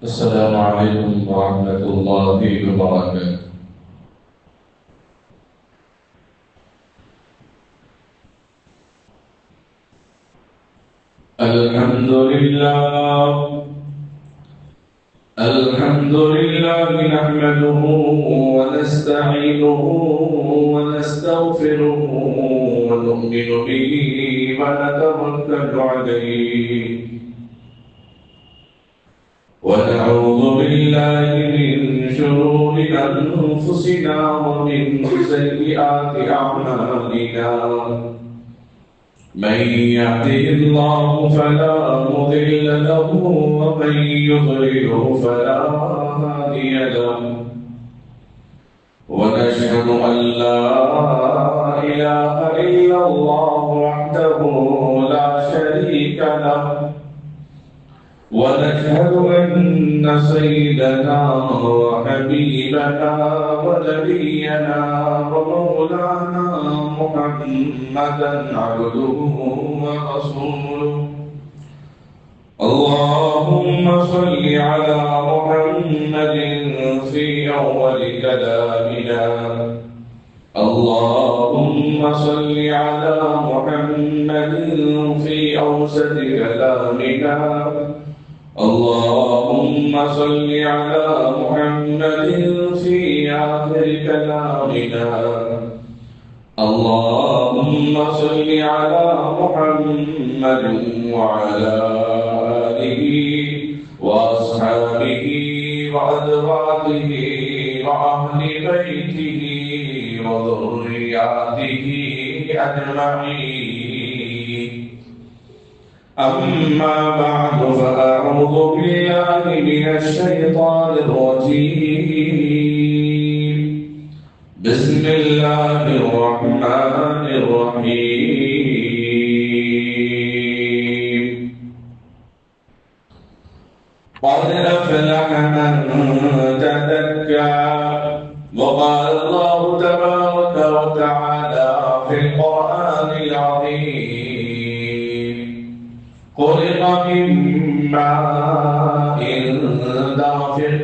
السلام عليكم ورحمة الله وبركاته. الحمد لله نحمده ونستعينه ونستغفره ونؤمن به ونتوكل عليه ونعوذ بالله من شرور أنفسنا ومن سيئات أعمالنا من يهده الله فلا مضل له ومن يضلل فلا هادي له ونشهد أن لا إله إلا الله وحده لا شريك له ونشهد أن سيدنا وحبيبنا ونبينا ومولانا محمدا عبده ورسوله. اللهم صل على محمد في أول كلامنا، اللهم صل على محمد في أوسط كلامنا، اللهم صل على محمد في آخر كلامنا، اللهم صل على محمد وعلى آله وأصحابه وأزواجه وأهل بيته وذرياته أجمعين. أما بعد فأعوذ بالله من الشيطان الرجيم. بسم الله الرحمن الرحيم. قد أفلح من تزكى وقال الله تبارك وتعالى في القرآن العظيم: خلق من ماء دافق.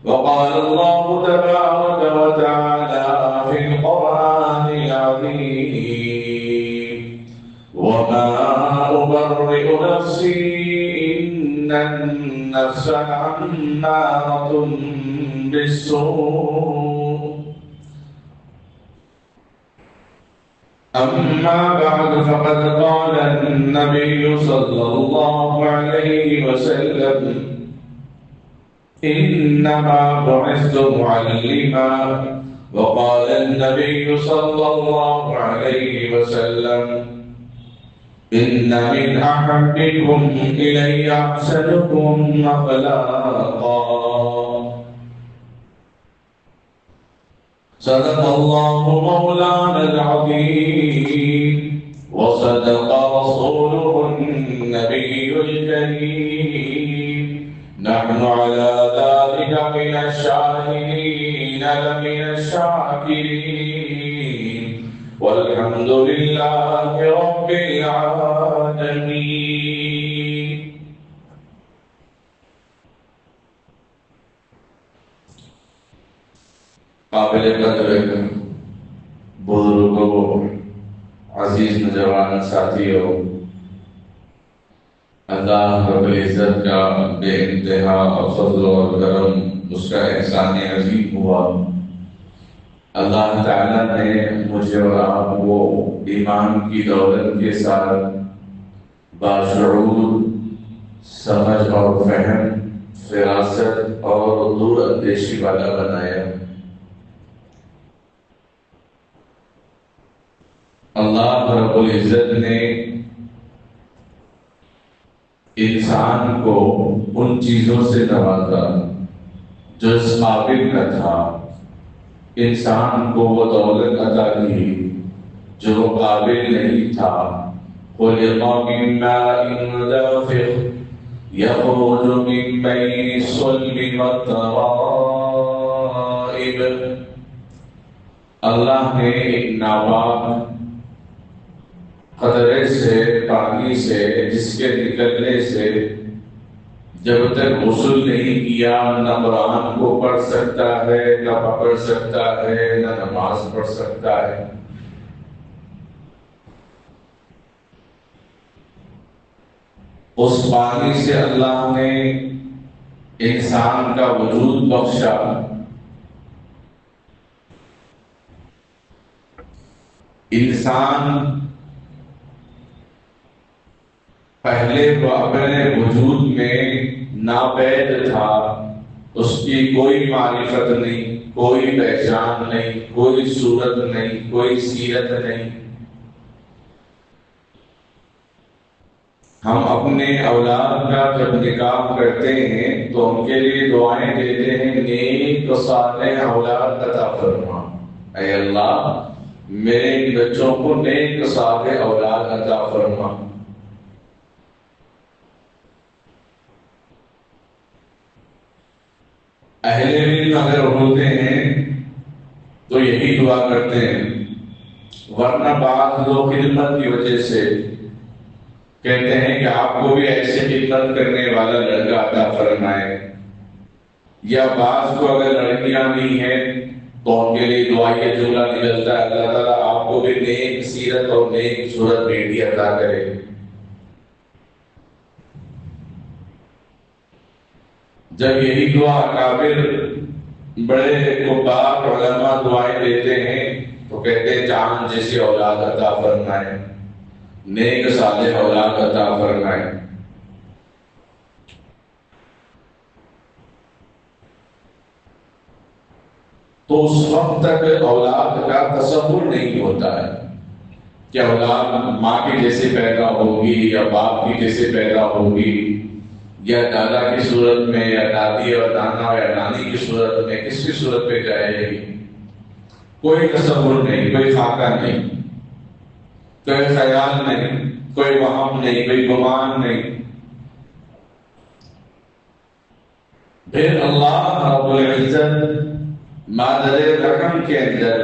وقال الله تبارك وتعالى في القرآن العظيم: وما أبرئ نفسي إن النفس لأمارة بالسوء. أما بعد فقد قال النبي صلى الله عليه وسلم: إنما بعثت معلما. وقال النبي صلى الله عليه وسلم: إن من أحبكم إلي أحسنكم أخلاقا. صدق الله مولانا العظيم وصدق رسوله النبي الكريم. نحن على ذلك من الشاهدين لمن الشاكرين والحمد لله رب العالمين. قابل قدر بزرگوں، عزیز نوجوان ساتھیوں، اللہ رب العزت کا بے انتہا فضل اور کرم، اس کا احسان عظیم ہوا. اللہ تعالیٰ نے مجھے اور آپ کو ایمان کی دولت کے ساتھ باشعور سمجھ اور فہم، فراست اور دور اندیشی والا بنایا. اللہ رب العزت نے انسان کو ان چیزوں سے نوازا جو اس قابل نہ تھا. انسان کو وہ دولت عطا کی جو وہ قابل نہیں تھا. خلق من ماء دافق يخرج من بين الصلب والترائب. اللہ نے ایک ناپاک قطرے سے، پانی سے، جس کے نکلنے سے جب تک غسل نہیں کیا نہ قرآن کو پڑھ سکتا ہے، نہ پکڑ سکتا ہے، نہ نماز پڑھ سکتا ہے۔ اس پانی سے اللہ نے انسان کا وجود بخشا۔ انسان پہلے اپنے وجود میں ناپید تھا، اس کی کوئی معرفت نہیں، کوئی پہچان نہیں، کوئی صورت نہیں، کوئی سیرت نہیں۔ ہم اپنے اولاد کا جب نکاح کرتے ہیں تو ان کے لیے دعائیں دیتے ہیں، نیک و صالح اولاد عطا فرما، اے اللہ میرے بچوں کو نیک و صالح اولاد عطا فرما۔ اہل علم اگر ہوتے ہیں تو یہی دعا کرتے ہیں، ورنہ بعض لوگ خدمت کی وجہ سے کہتے ہیں کہ آپ کو بھی ایسے خدمت کرنے والا لڑکا عطا فرمائے، یا بعض کو اگر لڑکیاں نہیں ہیں تو ان کے لیے دعا یہ جملہ نکلتا ہے، اللہ تعالیٰ آپ کو بھی نیک سیرت اور نیک صورت بیٹی عطا کرے۔ جب یہی دعا اکابر بڑے کبار علماء دعائیں دیتے ہیں تو کہتے ہیں چاند جیسی اولاد عطا فرمائے، نیک صالح اولاد عطا فرمائے۔ تو اس وقت تک اولاد کا تصور نہیں ہوتا ہے کہ اولاد ماں کی جیسے پیدا ہوگی یا باپ کی جیسے پیدا ہوگی، یا دادا کی صورت میں، یا دادی اور نانا یا نانی کی صورت میں، کس کی صورت پہ جائے گی، کوئی تصور نہیں، کوئی خاکہ نہیں، کوئی خیال نہیں، کوئی وہم نہیں، کوئی گمان نہیں۔ پھر اللہ رب العزت مادر رقم کے اندر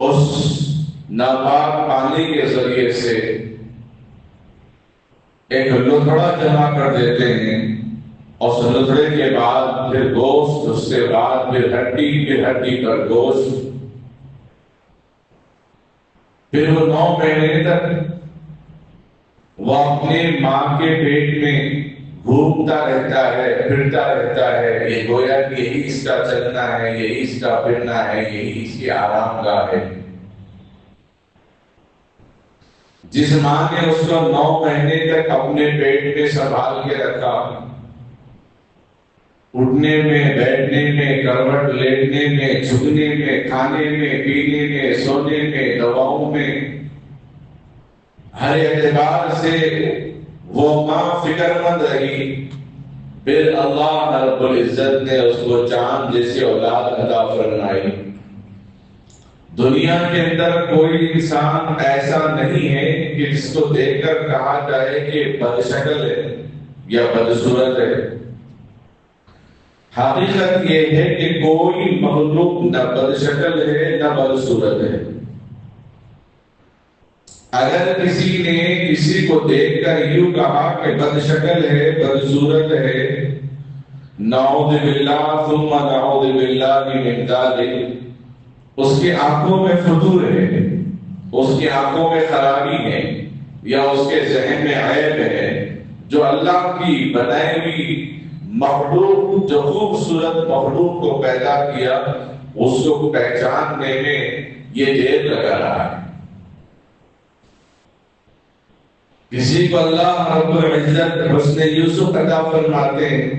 اس ناپاک پانی کے ذریعے سے ایک لتھڑا جمع کر دیتے ہیں، اور اس لتھڑے کے بعد پھر گوشت، اس کے بعد پھر ہڈی، پھر ہڈی پر گوشت، پھر وہ 9 مہینے تک وہ اپنے ماں کے پیٹ میں گھومتا رہتا ہے، پھرتا رہتا ہے۔ یہ گویا کہ یہی اس کا چلنا ہے، یہی اس کا پھرنا ہے، یہی اس کی آرام گاہ ہے۔ جس ماں نے اس کو 9 مہینے تک اپنے پیٹ میں سنبھال کے رکھا، اٹھنے میں، بیٹھنے میں، کروٹ لیٹنے میں، جھکنے میں، کھانے میں، پینے میں، سونے میں، دواؤں میں، ہر اعتبار سے وہ ماں فکر مند رہی، پھر اللہ رب العزت نے اس کو چاند جیسی اولاد عطا فرمائی۔ دنیا کے اندر کوئی انسان ایسا نہیں ہے کہ جس کو دیکھ کر کہا جائے کہ بدشکل ہے یا بدصورت ہے۔ حقیقت یہ ہے کہ کوئی مخلوق نہ بدشکل ہے نہ بدصورت ہے۔ اگر کسی نے کسی کو دیکھ کر یوں کہا کہ بدشکل ہے، بدصورت ہے، نعوذ باللہ ثم نعوذ باللہ من ذلک، اس کی آنکھوں میں فجور ہے، اس کی آنکھوں میں خرابی ہے، یا اس کے ذہن میں عیب ہے، جو اللہ کی بنائی ہوئی مخلوق، جو خوبصورت مخلوق کو پیدا کیا، اس کو پہچاننے میں یہ دیر لگا رہا ہے۔ کسی کو اللہ رب العزت حسن یوسف عطا فرماتے ہیں،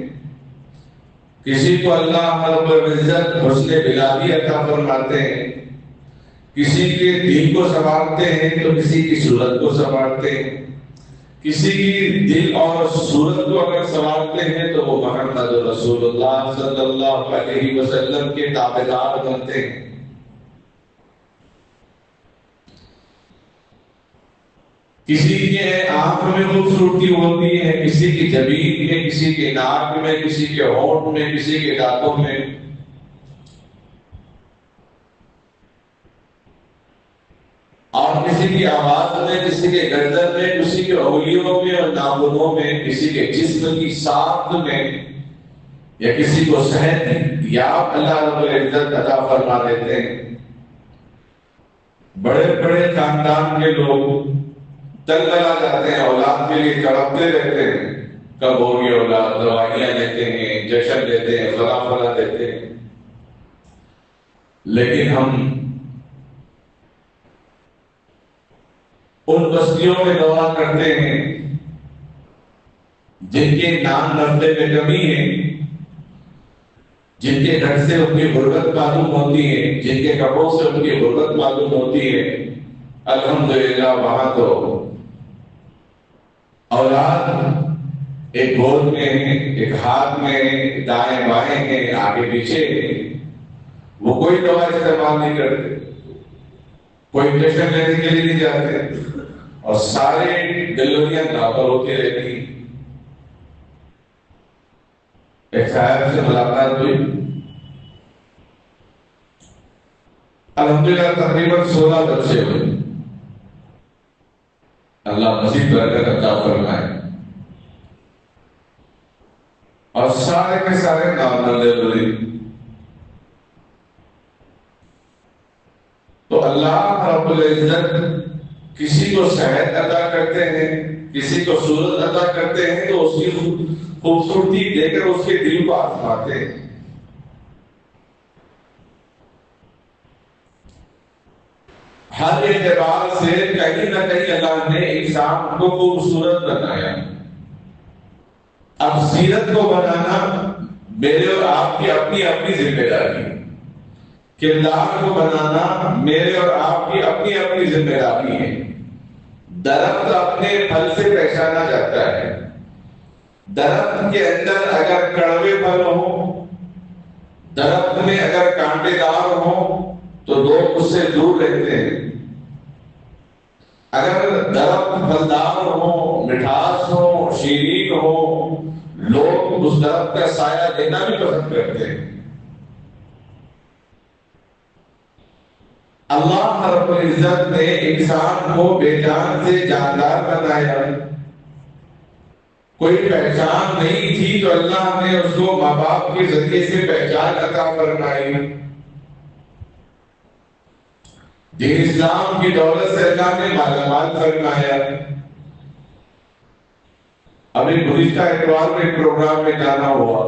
کسی کو اللہ رب العزت حسن بلادی عطا فرماتے ہیں، کسی کے دل کو سنوارتے ہیں تو کسی کی صورت کو سنوارتے ہیں، کسی کی دل اور صورت کو اگر سنوارتے ہیں تو وہ محمد رسول اللہ صلی اللہ علیہ وسلم کے تابعدار بنتے ہیں۔ کسی کے آنکھ میں خوبصورتی ہوتی ہے، کسی کی جبین میں، کسی کے ناک میں، کسی کے ہونٹ میں، کسی کے دانتوں میں، اور کسی کی آواز میں، کسی کے گردن میں، کسی کے انگلیوں میں اور ناخنوں میں، کسی کے جسم کی ساخت میں، یا کسی کو صحت یا اللہ رب العزت عطا فرما دیتے ہیں۔ بڑے بڑے خاندان کے لوگ تلتلا جاتے ہیں، اولاد کے لیے تڑپتے رہتے ہیں، کب ہوگی اولاد، دوائیاں دیتے ہیں، جشن دیتے ہیں، فلاں فلاں دیتے ہیں، لیکن ہم ان بستیوں میں دعا کرتے ہیں جن کے نان نفتے میں کمی ہے، جن کے گھر سے ان کی غربت معلوم ہوتی ہے، جن کے کپڑوں سے ان کی غربت معلوم ہوتی ہے۔ الحمدللہ وہاں تو اولاد ایک گود میں ہے، ایک ہاتھ میں ہے، دائیں بائیں ہیں، آگے پیچھے ہے، وہ کوئی دوا استعمال نہیں کرتے، کوئی انجیکشن لینے کے لیے نہیں جاتے، اور سارے ڈلیوریاں نارمل ہوتی رہتی ہیں۔ ایک صاحب سے ملاقات ہوئی، الحمدللہ تقریباً 16 بچے ہوئے، اللہ مزید برکت عطا فرمائے، اور سارے کے سارے نارمل ڈلیوری۔ تو اللہ رب العزت کسی کو صحت عطا کرتے ہیں، کسی کو صورت عطا کرتے ہیں، تو اس کی خوبصورتی دے کر اس کے دل کو آزماتے ہیں۔ ہر اعتبار سے کہیں نہ کہیں اللہ نے انسان کو خوبصورت بنایا۔ اب سیرت کو بنانا میرے اور آپ کی اپنی اپنی ذمہ داری، کردار کو بنانا میرے اور آپ کی اپنی اپنی ذمہ داری ہے۔ درخت اپنے پھل سے پہچانا جاتا ہے۔ درخت کے اندر اگر کڑوے پھل ہوں، درخت میں اگر کانٹے دار ہوں تو لوگ اس سے دور رہتے ہیں۔ اگر درخت پھلدار ہو، مٹھاس ہو، شیرین ہو، لوگ اس درخت کا سایہ لینا بھی پسند کرتے ہیں۔ اللہ رب العزت نے انسان کو بے جان سے جاندار بنایا۔ کوئی پہچان نہیں تھی تو اللہ نے اس کو ماں باپ کے ذریعے سے پہچان عطا فرمائی۔ دین اسلام کی دولت سے اللہ نے مالا مال فرمایا۔ ابھی گزشتہ اتوار میں ایک پروگرام میں جانا ہوا،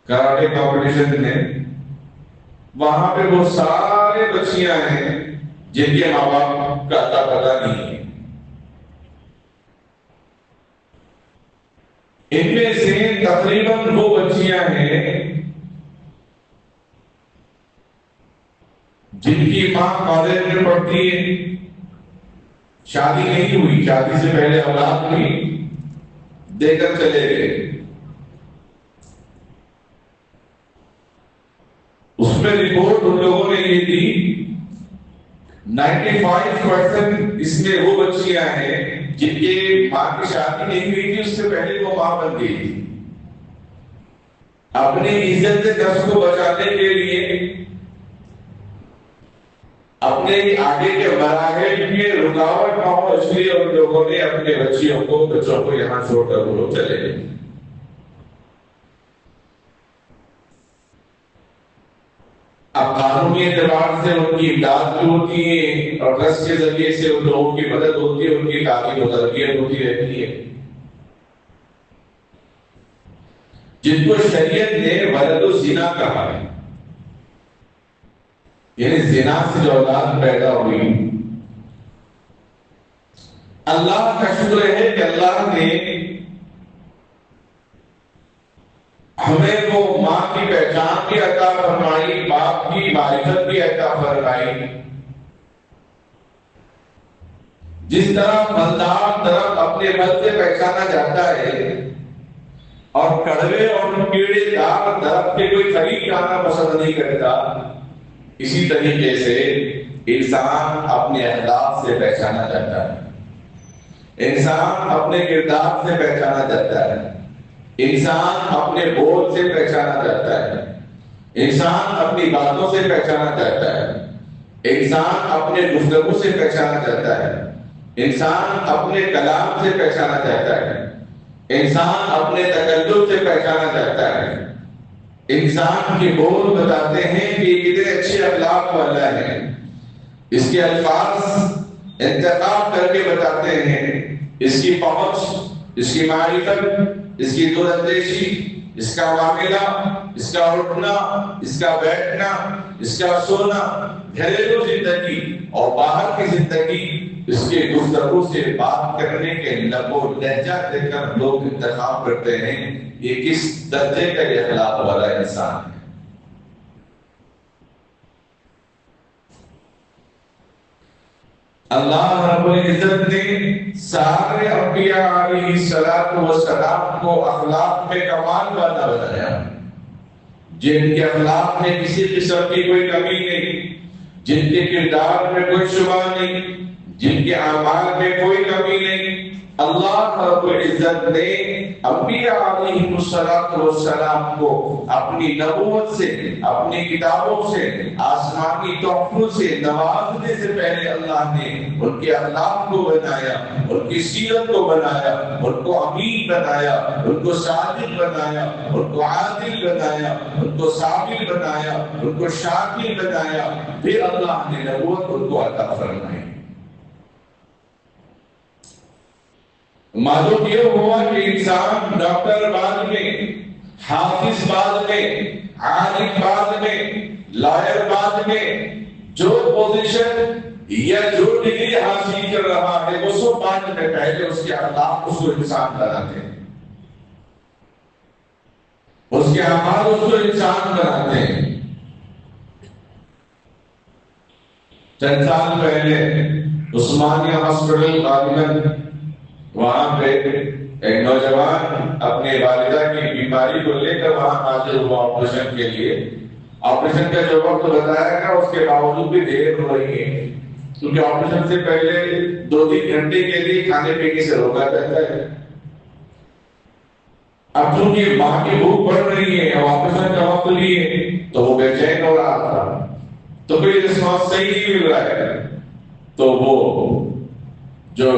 کراٹے کمپٹیشن میں، وہاں پہ وہ سارے بچیاں ہیں جن کے ماں باپ کا اتا پتہ نہیں ہے۔ ان میں سے تقریباً وہ بچیاں ہیں جن کی ماں کالج میں پڑھتی ہے، شادی نہیں ہوئی، شادی سے پہلے اولاد ہوئی، دے کر چلے گئے۔ اس میں رپورٹ ان لوگوں نے یہ دی 95% اس میں وہ بچیاں ہیں جن کے ماں کی شادی نہیں ہوئی تھی، اس سے پہلے وہ ماں بن گئی تھی۔ اپنی عزت نفس کو بچانے کے لیے، اپنے آگے کے مراحل میں رکاوٹ نہ ہو، اس لیے ان لوگوں نے اپنے بچوں کو یہاں چھوڑ کر وہ لوگ چلے گئے۔ اب قانونی اعتبار سے ان کی امداد بھی ہوتی ہے، اور ٹرسٹ کے ذریعے سے ان لوگوں کی مدد ہوتی ہے، ان کی تعلیم و تربیت ہوتی رہتی ہے۔ جن کو شریعت نے ولد الزنا کہا ہے، یعنی زنا سے جو اولاد پیدا ہوئی، اللہ کا شکر ہے کہ اللہ نے ہمیں وہ ماں کی پہچان بھی عطا فرمائی، باپ کی معرفت بھی عطا فرمائی۔ جس طرح پھلدار درخت اپنے پھل سے پہچانا جاتا ہے، اور کڑوے اور کیڑے دار درخت کے کوئی قریب جانا پسند نہیں کرتا، اسی طریقے سے انسان اپنے اخلاق سے پہچانا جاتا ہے، انسان اپنے کردار سے پہچانا جاتا ہے، انسان اپنے بول سے پہچانا جاتا ہے، انسان اپنی باتوں سے پہچانا جاتا ہے۔ انسان اپنے گفتگو سے پہچانا جاتا ہے، انسان اپنے کلام سے پہچانا جاتا ہے، انسان اپنے تکلم سے پہچانا جاتا ہے۔ انسان کے بول بتاتے ہیں کہ یہ کتنے اچھے اخلاق والا ہے، اس کے الفاظ انتخاب کر کے بتاتے ہیں، اس کی پہنچ، اس کی معرفت، اس کی دور اندیشی، اس کا معاملہ، اس کا اٹھنا، اس کا بیٹھنا، اس کا سونا، گھریلو زندگی اور باہر کی زندگی، اس کے گفتگو سے بات کرنے کے لب و لہجہ دے کر لوگ انتخاب کرتے ہیں یہ کس درجے کا یہ اخلاق والا انسان ہے۔ اللہ رب العزت نے سارے انبیاء علیہ السلام کو اخلاق میں کمال والا بنایا، جن کے اخلاق میں کسی قسم کی کوئی کمی نہیں، جن کے کردار میں کوئی شبہ نہیں، جن کے اعمال میں کوئی کمی نہیں۔ اللہ رب العزت نے انبیاء علیہ السلام کو اپنی نبوت سے، اپنی کتابوں سے، آسمانی تحفوں سے نوازنے سے پہلے اللہ نے ان کے اخلاق کو بنایا، ان کی سیرت کو بنایا، ان کو امین بنایا، ان کو صادق بنایا، ان کو عادل بنایا، ان کو صابر بنایا، ان کو شاکر بنایا، پھر اللہ نے نبوت ان کو عطا فرمائی۔ معلوم یہ ہوا کہ انسان ڈاکٹر بعد میں، حافظ بعد میں، عالم بعد میں، لائر بعد میں، جو پوزیشن یا جو ڈگری حاصل کر رہا ہے وہ سب بعد میں، پہلے اس کے اخلاق اس کو انسان بناتے ہیں، اس کے اعمال اس کو انسان بناتے ہیں۔ چند سال پہلے عثمانیہ ہاسپٹل غالباً، وہاں پہ ایک نوجوان اپنے والدہ کی بیماری کو لے کر وہاں حاضر ہوا آپریشن کے لیے۔ آپریشن کا جو وقت بتایا گیا اس کے باوجود بھی دیر ہو رہی ہے، کیونکہ آپریشن سے پہلے 2-3 گھنٹے کے لیے کھانے پینے سے روکا جاتا ہے۔ اب چونکہ ماں کی بھوک بڑھ رہی ہے اور آپریشن کا وقت بھی ہے تو وہ بے چین ہو رہا تھا، تو کوئی رسپانس صحیح نہیں مل رہا ہے، تو وہ جو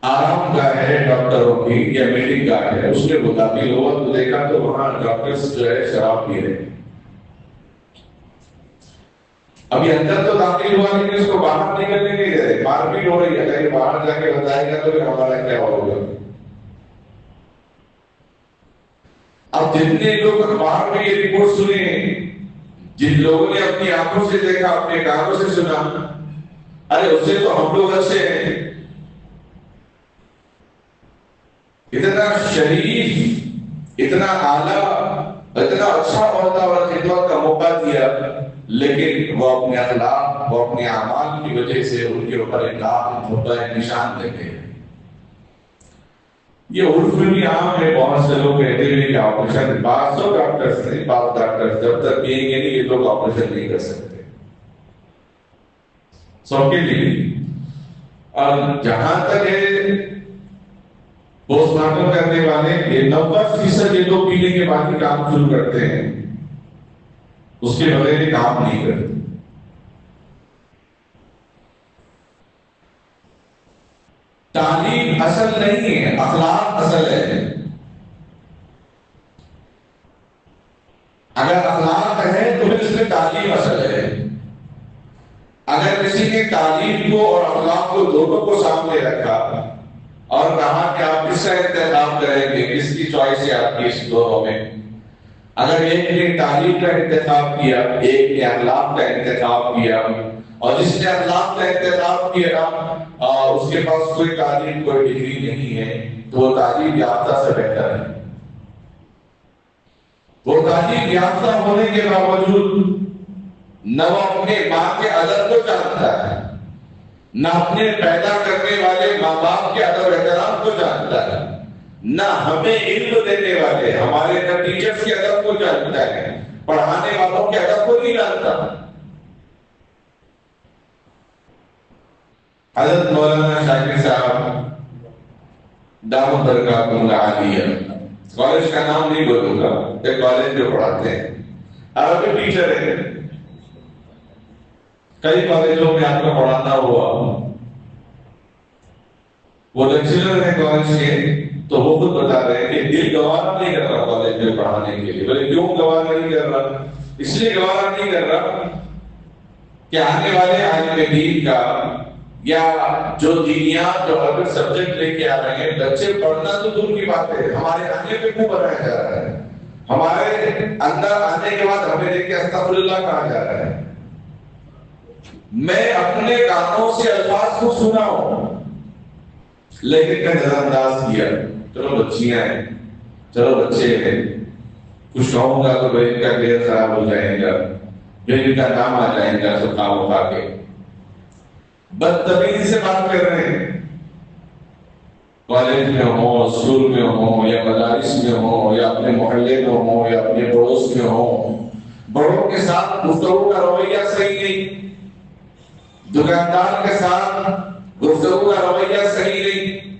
آرام گاہ ہے ڈاکٹروں کی یا میٹنگ گاہ ہے اس میں وہ داخل ہوا تو دیکھا تو وہاں ڈاکٹرز جو ہے شراب پی رہے۔ ابھی اندر تو داخل ہوا لیکن اس کو باہر نکلنے نہیں دے رہے، مار پیٹ ہو رہی ہے، اگر یہ باہر جا کے بتائے گا تو پھر ہمارا کیا ہوگا۔ اب جتنے لوگ اخبار میں یہ رپورٹ سنے، جن لوگوں نے اپنی آنکھوں سے دیکھا، اپنے کانوں سے سنا، ارے اس سے تو ہم لوگ اچھے ہیں، اتنا شریف، اتنا اعلیٰ، اتنا اچھا عہدہ اور خدمت کا موقع دیا، لیکن وہ اپنے اخلاق، وہ اپنے اعمال کی وجہ سے ان کے اوپر ایک نشان لگے۔ یہ عرف میں بھی عام ہے، بہت سے لوگ کہتے ہیں کہ آپریشن، بعض ڈاکٹرز نہیں، بعض ڈاکٹرز جب تک کہیں گے نہیں یہ لوگ آپریشن نہیں کر سکتے، سب کے لیے۔ اور جہاں تک ہے پوسٹ مارٹم کرنے والے، یہ 90% یہ لوگ پینے کے بعد ہی کام شروع کرتے ہیں، اس کے بغیر یہ کام نہیں کرتے۔ تعلیم اصل نہیں ہے، اخلاق اصل ہے۔ اگر اخلاق ہے تو پھر اس میں تعلیم اصل ہے۔ اگر کسی نے تعلیم کو اور اخلاق کو دونوں کو سامنے رکھا اور کہا کہ آپ کس کا انتخاب کریں گے، کس کی چوائس ہے آپ کی اس دونوں میں، اگر ایک نے تعلیم کا انتخاب کیا، ایک نے اخلاق کا انتخاب کیا، اور جس نے اخلاق کا انتخاب کیا اور اس کے پاس کوئی تعلیم، کوئی ڈگری نہیں ہے، تو وہ تعلیم یافتہ سے بہتر ہے۔ وہ تعلیم یافتہ ہونے کے باوجود نہ وہ اپنے ماں کے ادب کو جانتا ہے، نہ اپنے پیدا کرنے والے ماں باپ کے ادب احترام کو جانتا ہے، نہ ہمیں علم دینے والے ہمارے ٹیچرز کے ادب کو جانتا ہے، پڑھانے والوں کے ادب کو نہیں جانتا۔ حضرت مولانا شاکر صاحب دامت برکاتہ العالیہ، کالج کا نام نہیں بولوں گا، ایک کالج میں پڑھاتے ہیں، عربی ٹیچر ہے، کئی کالجوں میں آپ کا پڑھانا ہوا، وہ لیکچرر ہیں کالج کے، تو وہ خود بتا رہے ہیں کہ دل گوارا نہیں کر رہا کالج میں پڑھانے کے لیے۔ بولے کیوں گوارا نہیں کر رہا؟ اس لیے گوارا نہیں کر رہا کہ آنے والے عالم دین کا یا جو دینیات جو اگر سبجیکٹ لے کے آ رہے ہیں بچے، پڑھنا تو دور کی بات ہے، ہمارے آنے پہ منہ بنایا جا رہا ہے، ہمارے اندر آنے کے بعد ہمیں دیکھ کے استغفر اللہ کہا جا رہا ہے۔ میں اپنے کانوں سے الفاظ کو سنا ہوں لیکن میں نظر انداز کیا، چلو بچیاں ہیں، چلو بچے ہیں، کچھ کہوں گا تو ان کا کیریئر خراب ہو جائے گا، ان کا نام آ جائے گا، سب کام اٹھا کے بدتمیزی سے بات کر رہے ہیں۔ کالج میں ہو، اسکول میں ہو، یا مدارس میں ہو، یا اپنے محلے میں ہو، یا اپنے پڑوس میں ہو، بڑوں کے ساتھ گفتگو کا رویہ صحیح نہیں، دکاندار کے ساتھ گفتگو کا رویہ صحیح نہیں۔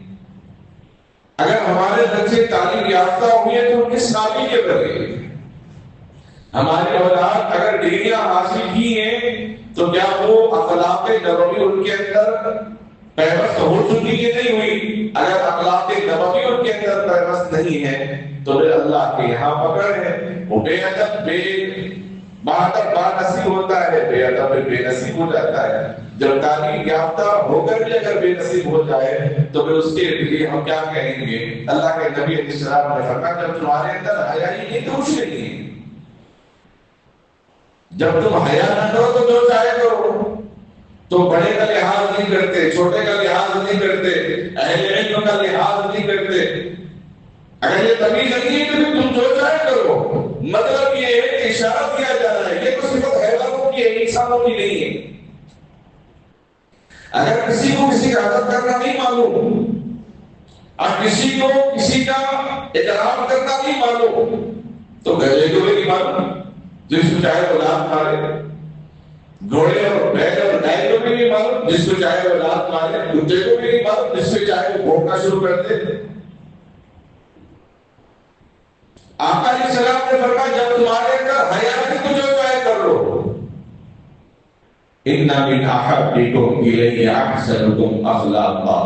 اگر ہمارے بچے تعلیم یافتہ ہوئے تو کس قابل کے بنے؟ ہماری اولاد اگر ڈگریاں حاصل کی ہیں تو کیا وہ اخلاق نبوی ان کے اندر پیوست ہو چکی ہے؟ نہیں ہوئی۔ اگر اخلاق نبوی ان کے اندر پیوست نہیں ہے تو پھر اللہ کے یہاں پکڑ ہے، وہ بے ادب بے بہادر بانصیب ہوتا ہے، بے ادب بے نصیب ہو جاتا ہے۔ جب تعلیم یافتہ ہو کر بھی اگر بے نصیب ہو جائے تو پھر اس کے لیے ہم کیا کہیں گے؟ اللہ کے نبی علیہ السلام نے فرمایا جب تمہارے اندر حیا ہی نہیں تو کچھ نہیں ہے۔ جب تم حیا نہ کرو تو جو چاہے کرو، تو بڑے کا لحاظ نہیں کرتے، چھوٹے کا لحاظ نہیں کرتے، اہل علم کا لحاظ نہیں کرتے۔ اگر یہ تمیز نہیں ہے تو تم جو چاہے کرو، مطلب یہ ہے کہ اشارہ کیا جا رہا ہے، یہ تو صرف حیوانوں کی ہے، انسانوں کی نہیں ہے۔ اگر کسی کو کسی کا ادب کرنا نہیں معلوم، اور کسی کو کسی کا احترام کرنا نہیں معلوم، تو گدھے کو بھی نہیں معلوم، جس کو چاہے وہ لات مارے، گھوڑے اور بیل اور گائے کو بھی نہیں معلوم، جس کو چاہے وہ لات مارے، کتے کو بھی نہیں معلوم، جس کو چاہے وہ بھونکنا شروع کر دے۔ آقا علیہ السلام نے فرمایا جب تمہارے اندر حیا نہیں تو جو چاہے کر لو۔ ان من احبکم الی احسنکم اخلاقا،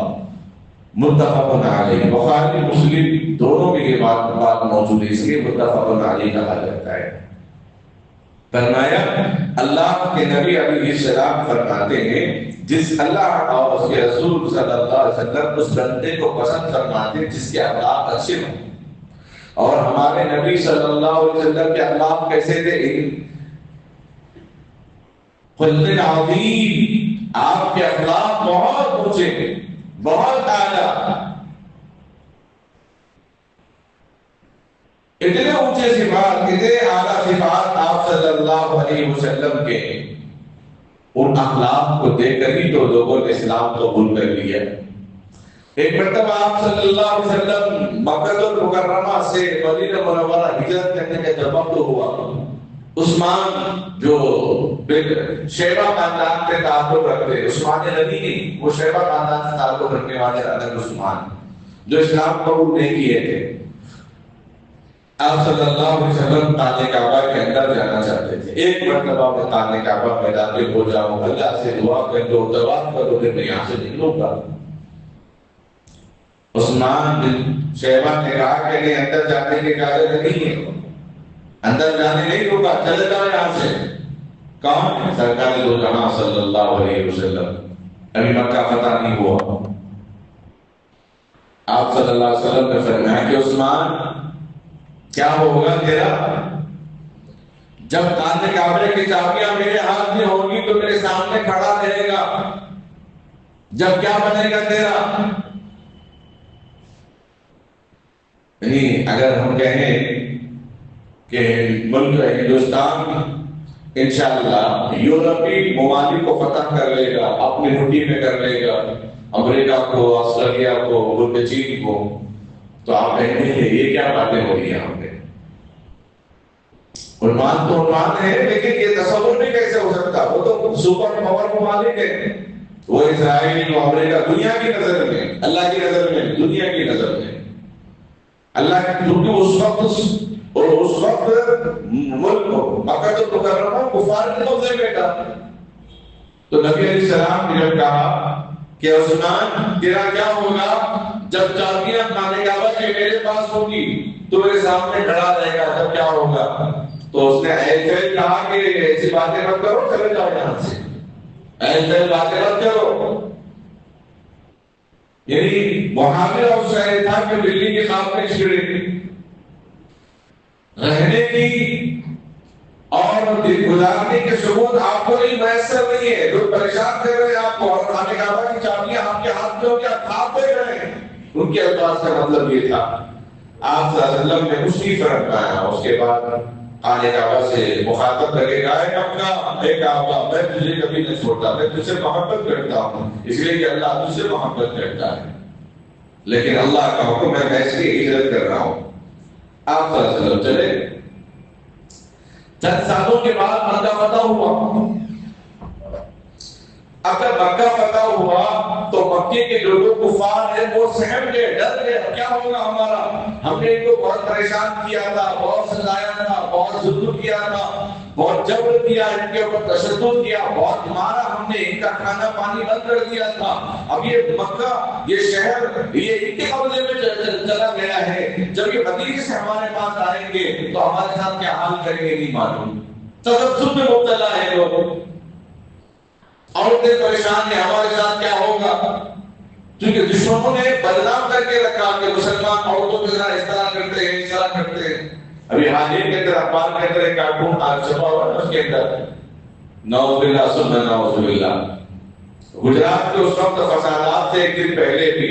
متفق علیہ۔ بخاری مسلم دونوں میں یہ بات موجود ہے، اس لیے متفق علیہ کہا جاتا ہے۔ فرمایا اللہ کے نبی علیہ السلام فرماتے ہیں جس اللہ اور اس کے رسول صلی اللہ علیہ وسلم اس بندے کو پسند فرماتے ہیں جس کے اخلاق اچھے ہوں۔ اور ہمارے نبی صلی اللہ علیہ وسلم کے اخلاق کیسے تھے؟ خلق عظیم، آپ کے اخلاق بہت اونچے، بہت اعلیٰ، اتنے اونچے صفات، اتنے اعلیٰ صفات آپ صلی اللہ علیہ وسلم کے، ان اخلاق کو دیکھ کر ہی تو لوگوں نے اسلام قبول کر لیا۔ ایک مرتبہ آپ صلی اللہ علیہ وسلم مکہ المکرمہ سے مدینہ منورہ ہجرت کرنے کا جب وقت ہوا، عثمان جو شیبہ خاندان سے تعلق رکھتے، عثمان غنی نہیں، وہ شیبہ خاندان سے تعلق رکھنے والے الگ عثمان جو اسلام قبول نہیں کیے تھے، آپ صلی اللہ علیہ وسلم خانہ کعبہ کے اندر جانا چاہتے تھے۔ ایک مرتبہ میں خانہ کعبہ میں داخل ہو جاؤں، اللہ سے دعا کر دو، طواف کرو، پھر میں یہاں سے نکلوں گا۔ عثمان بن شیبہ نے کہا کہ نہیں، اندر جانے کی اجازت نہیں ہے، اندر جانے نہیں ہوگا، چلے جاؤ یہاں سے۔ کون ہے؟ سرکار دو جہاں صلی اللہ علیہ وسلم۔ ابھی مکہ فتح نہیں ہوا، آپ صلی اللہ علیہ وسلم نے فرمایا کہ عثمان کیا ہوگا تیرا؟ جب خانہ کعبہ کی چابیاں میرے ہاتھ میں ہوگی تو میرے سامنے کھڑا رہے گا، جب کیا بنے گا تیرا؟ اگر ہم کہیں کہ ملک ہندوستان انشاءاللہ یورپی ممالک کو فتح کر لے گا، اپنی مٹھی میں کر لے گا، امریکہ کو، آسٹریلیا کو، ملک چین کو، تو آپ کہیں گے یہ کیا باتیں ہو رہی ہیں یہاں پہ؟ عنوان تو عنوان ہے، لیکن یہ تصور نہیں کیسے ہو سکتا؟ وہ تو سپر پاور ممالک ہیں، وہ اسرائیل، وہ امریکہ، دنیا کی نظر میں، اللہ کی نظر میں، دنیا کی نظر میں، اللہ کیونکہ اس وقت ملک مکہ المکرمہ کفار کے قبضے میں تھا، تو نبی علیہ السلام نے جب کہا کہ عثمان تیرا کیا ہوگا جب چابیاں خانہ کعبہ کی میرے پاس ہوگی تو میرے سامنے کھڑا رہے گا، تب کیا ہوگا؟ تو اس نے ایسے کہا کہ ایسی باتیں مت کرو، چلے جاؤ یہاں سے، ایسے باتیں مت کرو۔ یعنی معاملہ اس کا یہ تھا کہ بلی کے سامنے چھڑے رہنے کی اور دن گزارنے کے ثبوت آپ کو نہیں میسر نہیں ہے، لوگ پریشان کر رہے ہیں آپ کو، اور خانہ کعبہ کی چابیاں آپ کے ہاتھ میں ہو کیا کھاپ دے رہے ہیں۔ ان کے الفاظ کا مطلب یہ تھا۔ آپ صلی اللہ علیہ وسلم نے کچھ نہیں فرق پایا۔ اس کے بعد خانہ کعبہ سے مخاطب کرے گا، اے مکہ، اے کعبہ، میں تجھے کبھی نہیں چھوڑتا، میں تجھ سے محبت کرتا ہوں، اس لیے کہ اللہ تجھ سے محبت کرتا ہے، لیکن اللہ کا حکم ہے، میں اس کی ہجرت کر رہا ہوں۔ آپ صلی اللہ علیہ وسلم چلے۔ چند سالوں کے بعد مکہ فتح ہوا۔ اب جب مکہ فتح ہوا تو مکے کے جو لوگ کفار ہیں وہ سہم گئے، ڈر گئے، کیا ہوگا ہمارا؟ ہم نے ان کو بہت پریشان کیا تھا، بہت سزایا تھا، بہت ظلم کیا تھا، بہت جبر کیا، ان کے اوپر تشدد کیا، بہت مارا ہم نے، ان کا کھانا پانی بند کر دیا تھا۔ اب یہ مکہ، یہ شہر، یہ ان کے قبضے میں چلا گیا ہے، جب یہ مدینے سے ہمارے پاس آئیں گے تو ہمارے ساتھ کیا حال کریں گے نہیں معلوم۔ تشدد میں مبتلا ہے لوگ، عورتیں پریشان ہیں، ہمارے ساتھ کیا ہوگا؟ کیونکہ دشمنوں نے بدنام کر کے رکھا کہ مسلمان عورتوں کے ساتھ اس طرح کرتے ہیں، اس طرح کرتے ہیں۔ ابھی حاضر کے اندر، اخبار کے اندر ایک کارٹون آج چھپا ہوا ہے، اس کے اندر نعوذ باللہ ثم نعوذ باللہ، گجرات کے اس وقت فسادات سے ایک دن پہلے بھی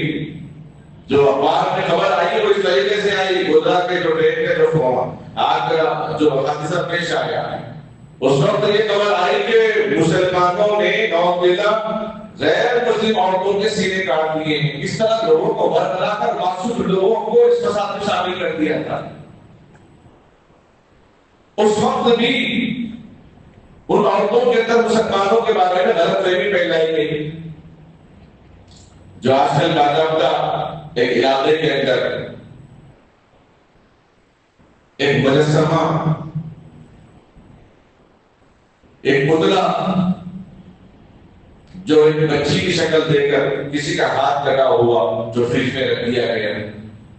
جو اخبار میں خبر آئی وہ اس طریقے سے آئی، گجرات کے جو ٹرین کے جو آگ جو حادثہ پیش آیا ہے، اس وقت یہ خبر آئی کہ مسلمانوں نے نعوذ باللہ غیر مسلم عورتوں کے سینے کاٹ دیے۔ اس طرح لوگوں کو برقرار کر معصوم لوگوں کو اس فساد میں شامل کر دیا تھا۔ اس وقت بھی ان عورتوں کے اندر مسلمانوں کے بارے میں غلط فہمی پھیلائی گئی، جو آج کل باضابطہ ایک علاقے کے اندر ایک مجسمہ، ایک پتلا جو ایک بچی کی شکل دے کر کسی کا ہاتھ کٹا ہوا جو فریج میں رکھ دیا گیا،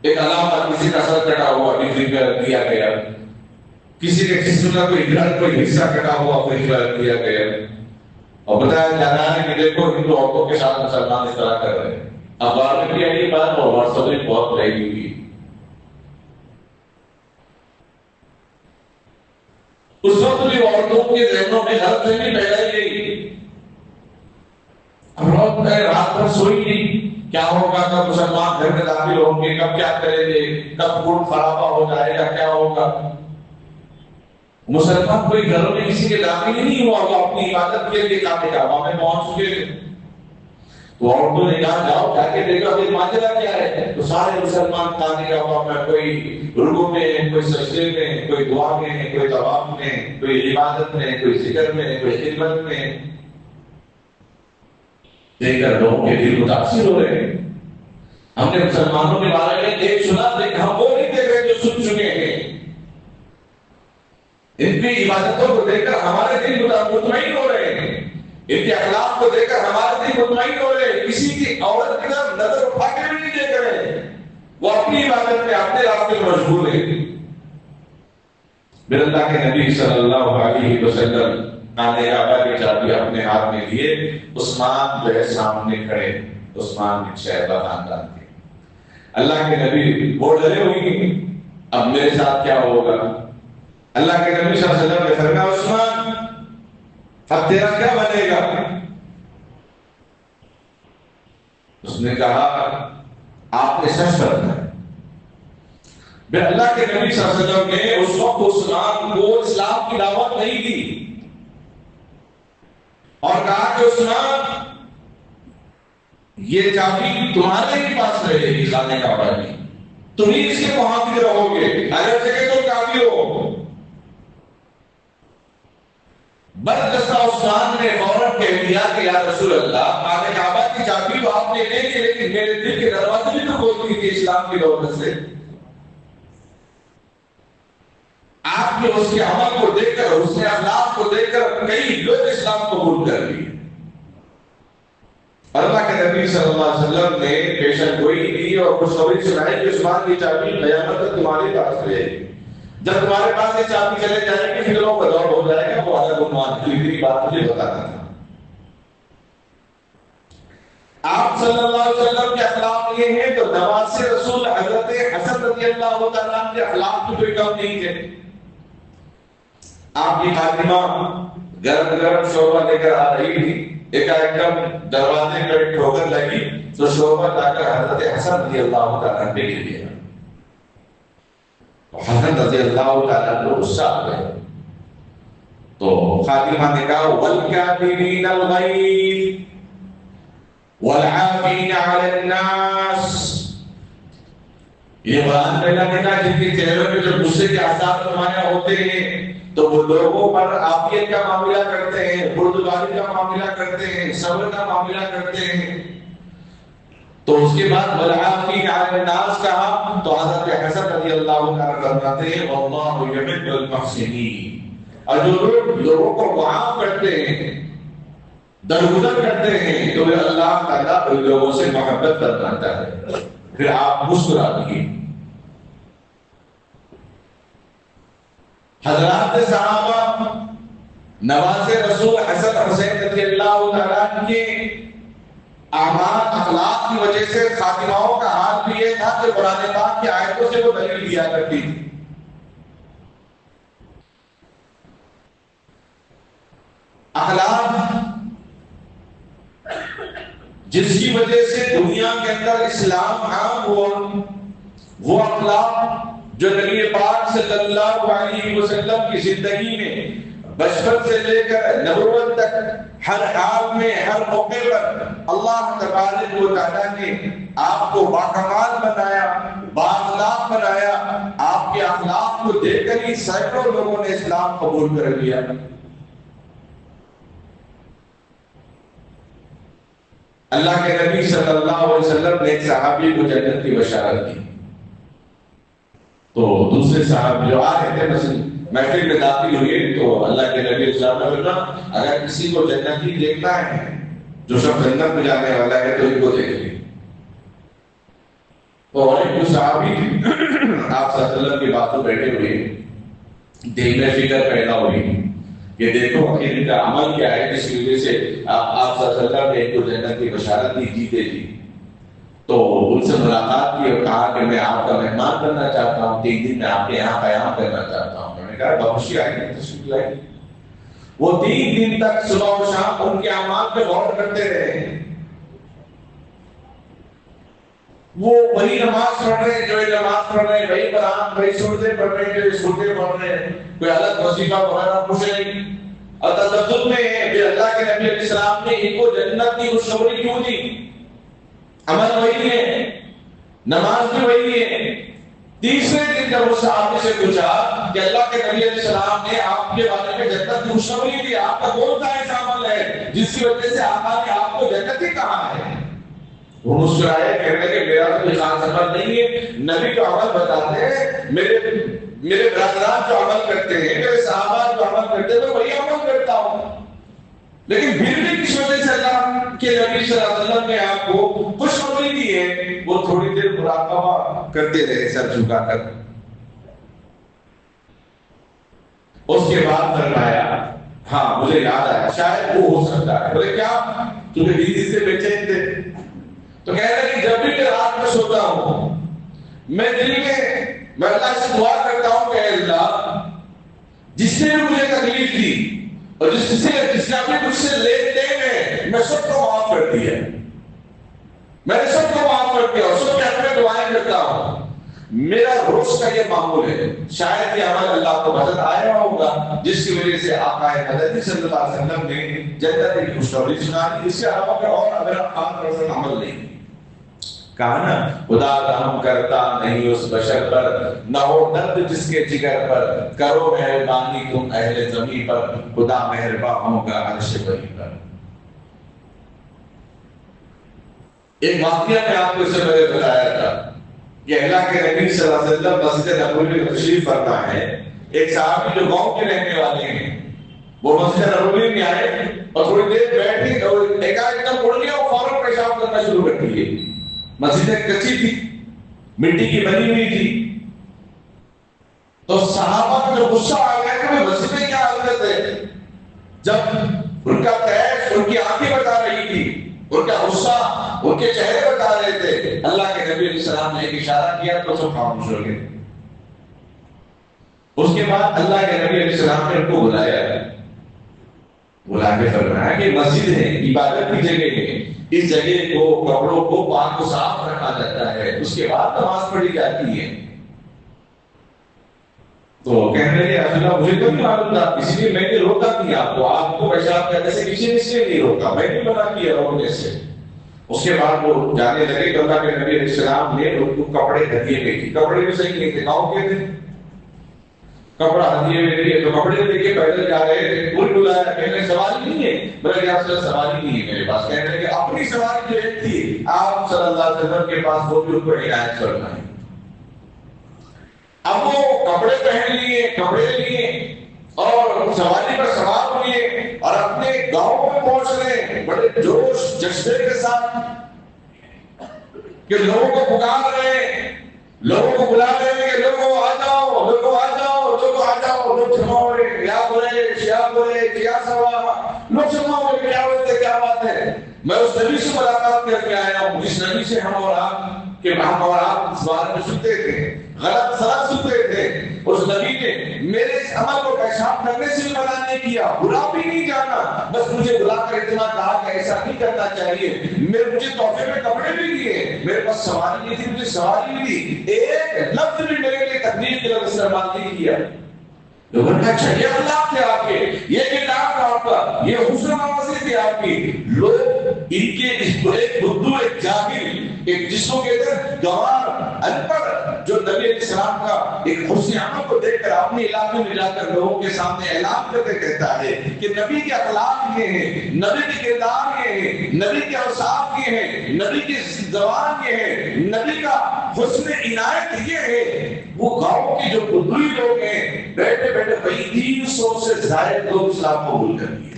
ایک علامہ کسی کا سر کٹا ہوا فریج میں رکھ دیا گیا، کسی کے جسم کا کوئی حصہ کٹا ہوا فریج میں رکھ دیا گیا، اور بتایا جا رہا ہے کہ دیکھو ہندو عورتوں کے ساتھ مسلمان اس طرح کر رہے ہیں۔ اخبار میں بھی آئی بات اور واٹس ایپ میں بہت پھیلی ہوئی۔ اس وقت بھی عورتوں کے ذہنوں میں غلط فہمی پھیلائی گئی۔ رات بھر سوئی نہیں، کیا ہوگا، کب مسلمان گھر میں داخل ہوں گے، کب کیا کریں گے، کب خون خرابہ ہو جائے گا، کیا ہوگا۔ مسلمان کوئی گھروں میں کسی کے داخل ہی نہیں ہوا، وہ اپنی عبادت کے لیے خانہ کعبہ میں پہنچ چکے۔ تو عورتوں نے کہا جاؤ جا کے دیکھو کہ ماجرا کیا ہے۔ تو سارے مسلمان خانہ کعبہ میں، کوئی رکوع میں، کوئی سجدے میں، کوئی دعا میں، کوئی طواف میں، کوئی عبادت میں، کوئی ذکر میں، کوئی خدمت میں، دیکھ کر لوگوں کے دل متاثر ہو رہے ہیں۔ ہم نے مسلمانوں کے بارے میں ایک سنا، ہم وہ نہیں دیکھ رہے جو سن چکے ہیں۔ ان کی عبادتوں کو دیکھ کر ہمارے دل مطمئن ہو رہے ہیں، ان کے اخلاق کو دیکھ کر ہمارے دل مطمئن ہو رہے ہیں۔ کسی کی عورت کی طرف نظر اٹھا کے بھی نہیں دیکھ رہے، وہ اپنی عبادت میں، اپنے راستے میں مشغول ہیں۔ پھر اللہ کے نبی صلی اللہ علیہ وسلم خانہ کعبہ کی چابی اپنے ہاتھ میں لیے، عثمان جو ہے سامنے کھڑے، عثمان بن شیبہ خاندان کے۔ اللہ کے نبی وہ ڈرے ہوئی، اب میرے ساتھ کیا ہوگا؟ اللہ کے نبی صلی اللہ علیہ وسلم نے فرمایا عثمان اب تیرا کیا بنے گا؟ اس نے کہا آپ نے سچ فرمایا۔ پھر اللہ کے نبی صلی اللہ علیہ وسلم نے اس وقت عثمان کو اسلام کی دعوت نہیں دی اور کہا کہ عثمان یہ چابی تمہارے ہی پاس رہے گی خانہ کعبہ کی، تم ہی اس کے محافظ رہو گے، اگر جگہ تو کافی ہو۔ بردستہ عثمان نے فوراً کہہ دیا کہ یا رسول اللہ، خانہ کعبہ کی چابی تو آپ نے لے لی، لیکن میرے دل کے دروازے بھی تو کھول دیے تھے اسلام کی دولت سے۔ آپ نے اس کے عمل کو دیکھ کر، اس کے اخلاق کو دیکھ کر کئی لوگ اسلام قبول کر لیے، نبی صلی اللہ علیہ وسلم نے پیشن گوئی کی اور خوشخبری سنائی کہ عثمان کی چابی قیامت تک تمہارے پاس رہے گی. جب تمہارے پاس یہ چابی چلے جائے گی پھر کا دور ہو جائے گا. وہ الگ عنوان کی بات مجھے بتانا تھا. آپ صلی اللہ علیہ وسلم کے اخلاق یہ ہیں تو نواز رسول حضرت حسن رضی اللہ تعالیٰ کے اخلاق تو کوئی کم نہیں ہے. آپ کی خاتمہ گرم گرم شوربہ لے کر آ رہی تھی. ایک دم دروازے پر ٹھوکر لگی تو شوربہ لا کر حضرت حسن رضی اللہ تعالیٰ پہ گر گیا. حسن رضی اللہ تعالیٰ کو غصہ آ گیا تو خاتمہ نے کہا والکاظمین الغیظ والعافین علی الناس. یہ بیان کرنا دینا جن کے چہروں پہ جو غصے کے آثار نمایاں ہوتے ہیں تو وہ لوگوں پر عافیت کا معاملہ کرتے ہیں, بردباری کا معاملہ کرتے ہیں, صبر کا معاملہ کرتے ہیں. تو اس کے بعد والعافین علی الناس کہا تو حضرت حسن رضی اللہ عنہ فرماتے ہیں واللہ یحب المحسنین. اور جو لوگ لوگوں کو معاف کرتے ہیں, درگزر کرتے ہیں تو اللہ تعالیٰ ان لوگوں سے محبت فرماتا ہے. پھر آپ مسکرا دیے. حضرات صحابہ نواز رسول حسن حسین رضی اللہ تعالیٰ کے اعمال اخلاق کی وجہ سے خاتماؤں کا حال بھی یہ تھا کہ قرآن پاک کی آیتوں سے وہ دلیل دیا کرتی تھی. اخلاق جس کی وجہ سے دنیا کے اندر اسلام عام ہوا, وہ اخلاق جو نبی پاک صلی اللہ علیہ وسلم کی زندگی میں بچپن سے لے کر نبوت تک ہر حال میں ہر موقع پر اللہ تبارک و تعالیٰ نے آپ کو باکمال بنایا, بااخلاق بنایا. آپ کے اخلاق کو دیکھ کر ہی سینکڑوں لوگوں نے اسلام قبول کر لیا. اللہ کے نبی صلی اللہ علیہ وسلم نے ایک صحابی کو جنت کی بشارت دی. تو دوسرے صاحب جو آ رہے تھے بس محفل میں داخل ہوئے تو اللہ کے نبی صلی اللہ علیہ وسلم اگر کسی کو جنتی دیکھنا ہے, جو سب جنت میں جانے والا ہے تو ان کو دیکھ لیں. اور ایک جو صحابی آپ صلی اللہ علیہ وسلم کی باتوں بیٹھے ہوئے دل میں فکر پیدا ہوئی کہ دیکھو آخر ان کا عمل کیا ہے جس کی وجہ سے آپ صلی اللہ علیہ وسلم نے ایک کو جنت کی بشارت دی, جیتے جی. تو ان سے ملاقات کی اور کہا کہ میں آپ کا مہمان بننا چاہتا ہوں, 3 دن میں آپ کے یہاں قیام کرنا چاہتا ہوں. میں نے کہا بہت خوشی آئی, تشریف لائی. وہ 3 دن تک صبح و شام ان کے اعمال پہ غور کرتے رہے. وہ وہی نماز پڑھ رہے جو نماز پڑھ رہے, وہی قرآن وہی سورتیں پڑھ رہے جو سورتیں پڑھ رہے, کوئی الگ وظیفہ وغیرہ کچھ نہیں. اور تذبذب میں ہے کہ اللہ کے نبی علیہ السلام نے ان کو جنت کی خوشخبری کیوں دی. عمل وہی ہے, نماز بھی وہی ہے. تیسرے دن جب اس صحابی سے پوچھا کہ اللہ کے نبی علیہ السلام نے آپ کے بارے میں جنت کی خوشخبری دی, آپ کا کون سا ایسا عمل ہے جس کی وجہ سے آقا نے آپ کو جنت ہی کہا ہے. وہ مسکرائے, کہنے کہ میرا تو کوئی خاص عمل نہیں ہے, نبی کا عمل بتاتے ہیں. میرے برادران جو عمل کرتے ہیں, میرے صحابہ جو عمل کرتے ہیں, میں وہی عمل کرتا ہوں. لیکن پھر بھی کس وجہ سے اللہ کے نبی صلی اللہ علیہ وسلم نے آپ کو خوشخبری دی ہے, وہ تھوڑی دیر مراقبہ کرتے رہے سر جھکا کر. اس کے بعد فرمایا ہاں مجھے یاد آیا, شاید وہ ہو سکتا ہے. بولے کیا؟ کیونکہ بیوی سے بے چین تھے. تو کہہ رہے کہ جب بھی میں رات میں سوتا ہوں میں دل میں اللہ سے دعا کرتا ہوں کہ اللہ جس نے بھی مجھے تکلیف دی اور جس نے اپنے مجھ سے لین دین ہے میں سب کو معاف کر دیا, میں نے سب کو معاف کر دیا اور سب کے حق میں دعائیں کرتا ہوں. میرا روز کا یہ معمول ہے. شاید یہ عمل اللہ کو پسند آیا ہوگا جس کی وجہ سے آقا مدنی صلی اللہ علیہ وسلم نے جنت کی خوشخبری سنا دی. اس کے علاوہ کوئی اور اگر آپ عمل نہیں. کہا نا خدا رحم کرتا نہیں اس بشر پر, نہ ہو درد جس کے جگر پر, کرو مہربانی تم اہل زمین پر, خدا مہربان ہوگا عرش بری پر. ایک واقعہ میں آپ کو اس سے پہلے بتایا تھا کہ اللہ کے نبی صلی اللہ علیہ وسلم مسجد نبوی میں تشریف فرما ہے. ایک صحابی جو گاؤں کے رہنے والے ہیں وہ مسجد نبوی میں آئے اور تھوڑی دیر بیٹھے اور ایک دم اڑ گیا, وہ فوراً پیشاب کرنا شروع کر دیے. مسجدیں کچی تھی, مٹی کی بنی ہوئی تھی. تو صحابہ کو جو غصہ آ گیا کہ مسجدیں کیا حالت ہے, جب ان کا تیش ان کی آنکھیں بتا رہی تھی, ان کا غصہ ان کے چہرے بتا رہے تھے, اللہ کے نبی علیہ السلام نے ایک اشارہ کیا تو سب خاموش ہو گئے. اس کے بعد اللہ کے نبی علیہ السلام نے ان کو بلا کے فرمایا کہ مسجد ہے, عبادت کی جگہ ہے, اس جگہ کو, کپڑوں کو, پاک کو صاف رکھا جاتا ہے, اس کے بعد نماز پڑھی جاتی ہے. تو کہنے لگے رسول اللہ مجھے تو نہیں معلوم تھا, اسی لیے میں نے روکا نہیں آپ کو. آپ کو پیشاب کرنے سے کسی نے اس لیے نہیں روکا, میں نے منع کیا روکنے سے. اس کے بعد وہ جانے لگے تو اللہ کے نبی علیہ السلام نے ان کو کپڑے ہدیے میں کی. کپڑے بھی صحیح نہیں تھے, گاؤں کے تھے, کپڑا ہدیے میں دیے تو کپڑے لے کے پیدل جا رہے تھے. کوئی بلایا, کہنے سواری نہیں ہے, بولے آپ سے سواری نہیں ہے میرے پاس. کہنے لگے اپنی سواری جو ایک تھی آپ صلی اللہ علیہ وسلم کے پاس, وہ بھی ان کو عنایت کرنا ہے. اب وہ کپڑے پہن لیے, کپڑے لیے اور سواری پر سوار ہوئے اور اپنے گاؤں میں پہنچ رہے بڑے جوش جذبے کے ساتھ کہ لوگوں کو پکار رہے, لوگوں کو بلا رہے ہیں کہ لوگوں آ جاؤ, لوگوں آ جاؤ, لوگوں آ جاؤ. لوگ جمع ہو رہے, یا بولے کیا سوا, لوگ جمع ہو رہے, کیا بولتے, کیا بات ہے. میں اس نبی سے ملاقات کر کے آیا ہوں جس نبی سے ہم اور آپ اس بارے میں سنتے تھے, غلط سلام سنتے تھے. اس نبی نے میرے اس عمل کو پیشاب کرنے سے بھی منع نہیں کیا, برا بھی نہیں جانا, بس مجھے بلا کر اتنا کہا کہ ایسا نہیں کرنا چاہیے. مجھے تحفے میں کپڑے بھی دیے, میرے پاس سواری نہیں تھی, مجھے سواری بھی دی, ایک لفظ بھی میرے لیے تکلیف کے لفظ استعمال نہیں کیا. لوگوں نے اچھا یہ اخلاق تھے آپ کے, یہ کتاب تھا آپ کا, یہ حسن نوازی تھی آپ کی. لوگ ان کے ایک بدو, ایک جاہل, ایک جس کو کہتے ہیں گوار, ان پڑھ, جو نبی علیہ السلام کا ایک حسن عمل کو دیکھ کر اپنے علاقے میں جا کر لوگوں کے سامنے اعلان کر کے کہتا ہے کہ نبی کے اخلاق یہ ہیں, نبی کے کردار یہ ہیں, نبی کے اوصاف یہ ہیں, نبی کی زبان یہ ہے, نبی کا حسن عنایت یہ ہے. وہ گاؤں کے جو بدوی لوگ ہیں بیٹھے بیٹھے 300 سے زائد لوگ اسلام قبول کر لیے.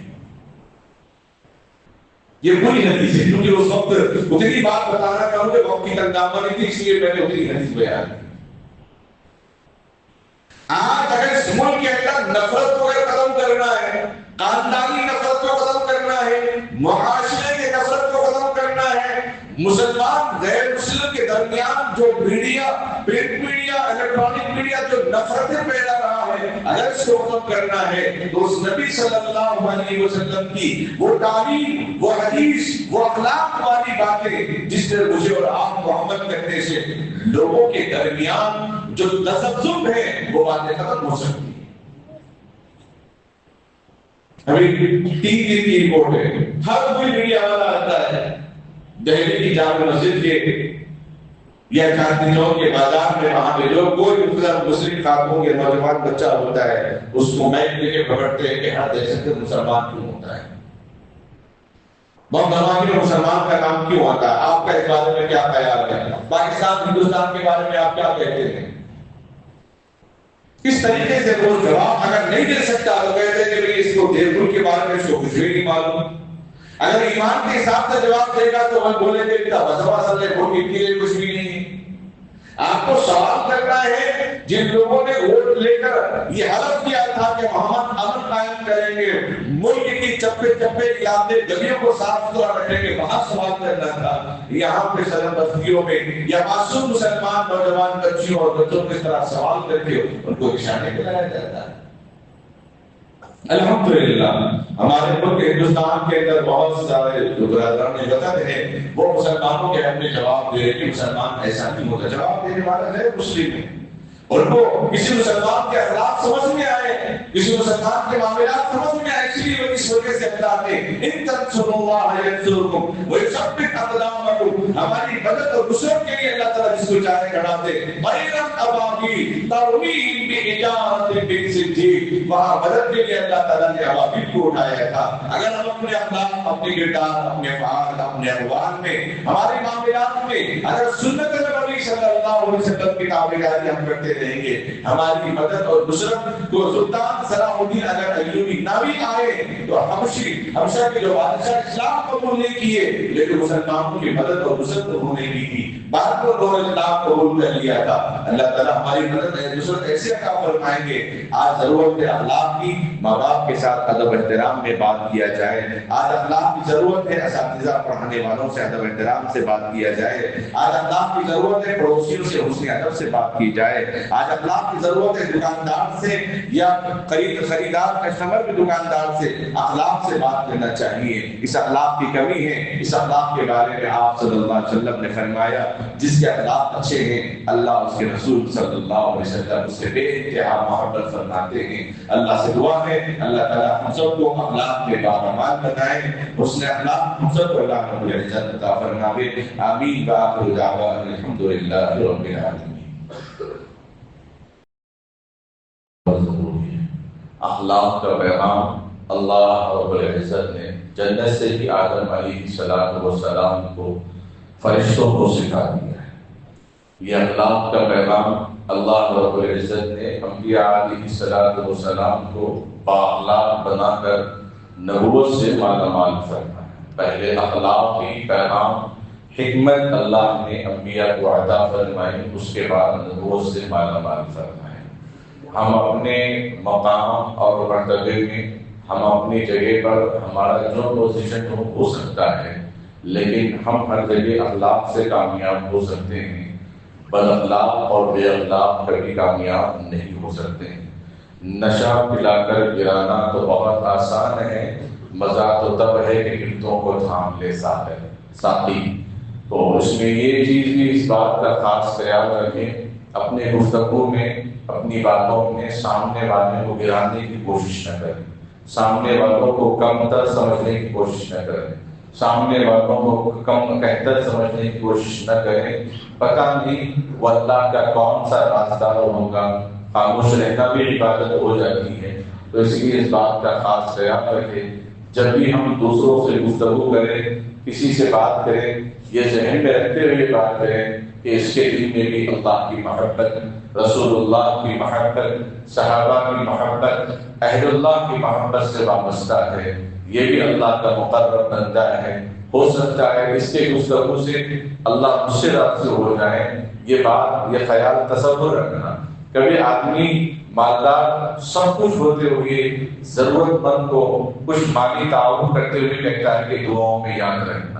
یہ بری حدیث ہے, کیونکہ اس وقت اتنی بات بتانا تھا, مجھے وقت کی تنگامہ نہیں تھی, اس لیے میں نے اتنی حدیث بیان کی. آج اگر ملک کے اندر نفرت کو ختم کرنا ہے, خاندانی نفرت کو ختم کرنا ہے, معاشرے کی نفرت کو ختم کرنا ہے, مسلمان غیر مسلم کے درمیان جو media, print media, electronic media جو نفرتیں پھیلا رہا ہے, اگر اس کو ختم کرنا ہے تو اس نبی صلی اللہ علیہ وسلم کی وہ تعلیم, وہ حدیث, وہ اخلاق والی باتیں جس نے مجھے اور آپ کو عمل کرنے سے لوگوں کے درمیان جو تذبذب ہے وہ باتیں ختم ہو سکتی ہیں. ابھی 3 دن کی رپورٹ ہے, ہر کوئی میڈیا والا آتا ہے دہلی کی جامع مسجد کے یا چاندنی چوک کے بازار میں, وہاں پہ جو کوئی مسلم خاتون یا نوجوان بچہ ہوتا ہے اس کو مائک لے کے پکڑتے ہیں کہ ہر دہشت گرد مسلمان کیوں ہوتا ہے, بہت دھماکے میں مسلمان کا نام کیوں آتا ہے, آپ کا اس بارے میں کیا خیال ہے, پاکستان ہندوستان کے بارے میں آپ کیا کہتے ہیں. اس طریقے سے وہ جواب اگر نہیں دے سکتا تو کہتے ہیں کہ اس کو دیوبند کے بارے میں اس کو کچھ بھی نہیں معلوم. اگر ایمان کے حساب سے جواب دے گا تو وہ بولیں گے کہ بسوا صلی اللہ ووٹ ان کے لیے کچھ بھی نہیں ہے. آپ کو سوال کرنا ہے جن لوگوں نے ووٹ لے کر یہ حلف کیا تھا کہ محمد امن قائم کریں گے, ملک کی چپے چپے علاقے گلیوں کو صاف ستھرا رکھیں گے, وہاں سوال کرنا تھا. یہاں پہ سرم بستیوں میں یا معصوم مسلمان نوجوان بچیوں اور بچوں کو اس طرح سوال کر کے ان کو نشانے پہ لایا جاتا ہے. الحمدللہ ہمارے ملک ہندوستان کے اندر بہت سارے جو برادران وطن ہیں وہ مسلمانوں کے ہم نے جواب دے کہ مسلمان ایسا نہیں ہوتا. جواب دینے والا ہے مسلم ہے, ان کو کسی مسلمان کے اخلاق سمجھ میں آئے, کسی مسلمان کے معاملات سمجھ میں آئے, اس لیے وہ اس وجہ سے اللہ نے ان تنصروا اللہ ینصرکم ویثبت اقدامکم, ہماری مدد اور نصرت کے لیے اللہ تعالیٰ جس کو چاہے کھڑا دے. غیرت ابابیل ترمیم بحجارۃ من سجیل, وہاں مدد کے لیے اللہ تعالیٰ نے ابابیل کو اٹھایا تھا. اگر ہم اپنے اخلاق, اپنے کردار, اپنے افعال, اپنے اقوال میں, ہمارے معاملات میں اگر سنت نبی صلی اللہ اللہ علیہ وسلم کی تابعداری ہم کرتے رہیں گے، ہماری مدد اور نصرت کو سلطان صلاح الدین اگر ایوبی نہ بھی آئے تو حبشہ کے جو بادشاہ اسلام قبول نہیں کیے لیکن مسلمانوں کی مدد اور نصرت انہوں نے کی تھی، بعد میں انہوں نے اسلام قبول کر لیا تھا۔ اللہ تعالیٰ ہماری مدد اور نصرت ایسے عطا فرمائیں گے۔ آج ضرورت ہے اخلاق کی، ماں باپ کے ساتھ ادب احترام میں بات کیا جائے۔ آج اخلاق کی ضرورت ہے، اساتذہ پڑھانے والوں سے ادب احترام سے بات کیا جائے۔ آج اخلاق کی ضرورت ہے، پڑوسیوں سے حسن ادب سے بات کی جائے۔ آج اخلاق کی ضرورت ہے، دکاندار سے یا خریدار کسٹمر بھی دکاندار سے اخلاق سے بات کرنا چاہیے۔ اس اخلاق کی کمی ہے، اس اخلاق کے بارے میں آپ صلی اللہ علیہ وسلم نے فرمایا جس کے اخلاق اچھے ہیں اللہ اس کے رسول صلی اللہ علیہ وسلم اس سے بے انتہا محبت فرماتے ہیں۔ اللہ سے دعا ہے اللہ تعالیٰ ہم سب کو اخلاق میں باکمال بنائے، حسن اخلاق ہم سب کو اللہ رب العزت عطا فرمائے۔ آمین وآخر دعوانا الحمدللہ رب العالمین۔ اخلاق کا پیغام اللہ رب العزت نے جنت سے ہی آدم علیہ السلام کو فرشتوں کو سکھا دیا ہے۔ یہ اخلاق کا پیغام اللہ رب العزت نے انبیاء علیہ السلام کو بااخلاق بنا کر نبوت سے مالا مال فرمایا۔ پہلے اخلاقی پیغام حکمت اللہ نے انبیاء کو عطا فرمائی، اس کے بعد نبوت سے مالا مال فرمایا۔ ہم اپنے مقام اور مرتبے میں، ہم اپنی جگہ پر ہمارا جو پوزیشن ہو سکتا ہے، لیکن ہم ہر جگہ اخلاق سے کامیاب ہو سکتے ہیں، بد اخلاق اور بے اخلاق کبھی کامیاب نہیں ہو سکتے ہیں۔ نشہ پلا کر گرانا تو بہت آسان ہے، مزہ تو تب ہے کہ گرتوں کو تھام لے ساتھی۔ تو اس میں یہ چیز بھی اس بات کا خاص خیال رکھیں، اپنے گفتگو میں، اپنی باتوں میں سامنے والے کو گرانے کی کوشش نہ کریں، سامنے والوں کو کم تر سمجھنے کی کوشش نہ کریں، سامنے والوں کو کم بہتر سمجھنے کی کوشش نہ کریں۔ پتہ نہیں وہ اللہ کا کون سا رازدار ہوگا، خاموش رہنا بھی عبادت ہو جاتی ہے۔ تو اس لیے اس بات کا خاص خیال رکھیں، جب بھی ہم دوسروں سے گفتگو کریں، کسی سے بات کریں، یہ ذہن میں رکھتے ہوئے بات کریں کہ اس کے دل میں بھی اللہ کی محبت، رسول اللہ کی محبت، صحابہ کی محبت، اہل اللہ کی محبت سے وابستہ ہے، یہ بھی اللہ کا مقرب بندہ ہے۔ ہو سکتا ہے اس کے گفتگو سے اللہ مجھ سے راضی ہو جائے۔ یہ بات، یہ خیال تصور رکھنا، کبھی آدمی مالدار سب کچھ ہوتے ہوئے ضرورت مند کو کچھ مالی تعاون کرتے ہوئے کہتا ہے کہ دعاؤں میں یاد رکھنا،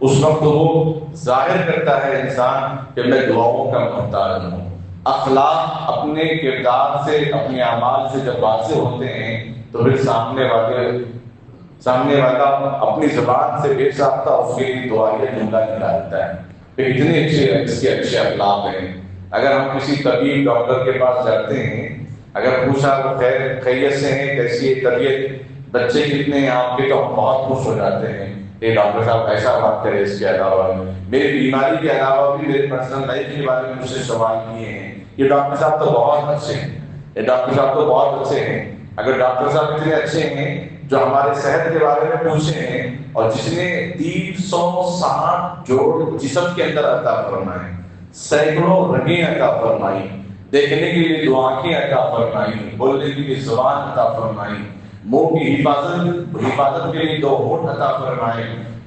اس وقت وہ ظاہر کرتا ہے انسان کہ میں دعاؤں کا محتاج ہوں۔ اخلاق اپنے کردار سے، اپنے اعمال سے جب واضح ہوتے ہیں تو پھر سامنے والا اپنی زبان سے بے ساختہ اس کے لیے دعائیں جملہ نکالتا ہے کہ اتنے اچھے اخلاق ہیں۔ اگر ہم کسی طبیب ڈاکٹر کے پاس جاتے ہیں، اگر پوچھا وہ خیریت سے ہیں، کیسی ہے طبیعت، بچے کتنے ہیں آپ کے، تو ہم بہت خوش ہو جاتے ہیں کہ ڈاکٹر صاحب ایسا بات کرے۔ اس کے علاوہ میری بیماری کے علاوہ بھی میرے پرسنل لائف کے بارے میں مجھ سے سوال کیے ہیں، یہ ڈاکٹر صاحب تو بہت اچھے ہیں، یہ ڈاکٹر صاحب تو بہت اچھے ہیں۔ اگر ڈاکٹر صاحب اتنے اچھے ہیں جو ہمارے صحت کے بارے میں پوچھے ہیں، اور جس نے 360 جوڑ جسم کے اندر عطا فرمائے، سینکڑوں رگیں عطا فرمائی، دیکھنے کے لیے دو آنکھیں عطا فرمائی، بولنے کے لیے زبان عطا فرمائی، منہ کی حفاظت کے لیے 2 ہونٹ عطا فرمائے،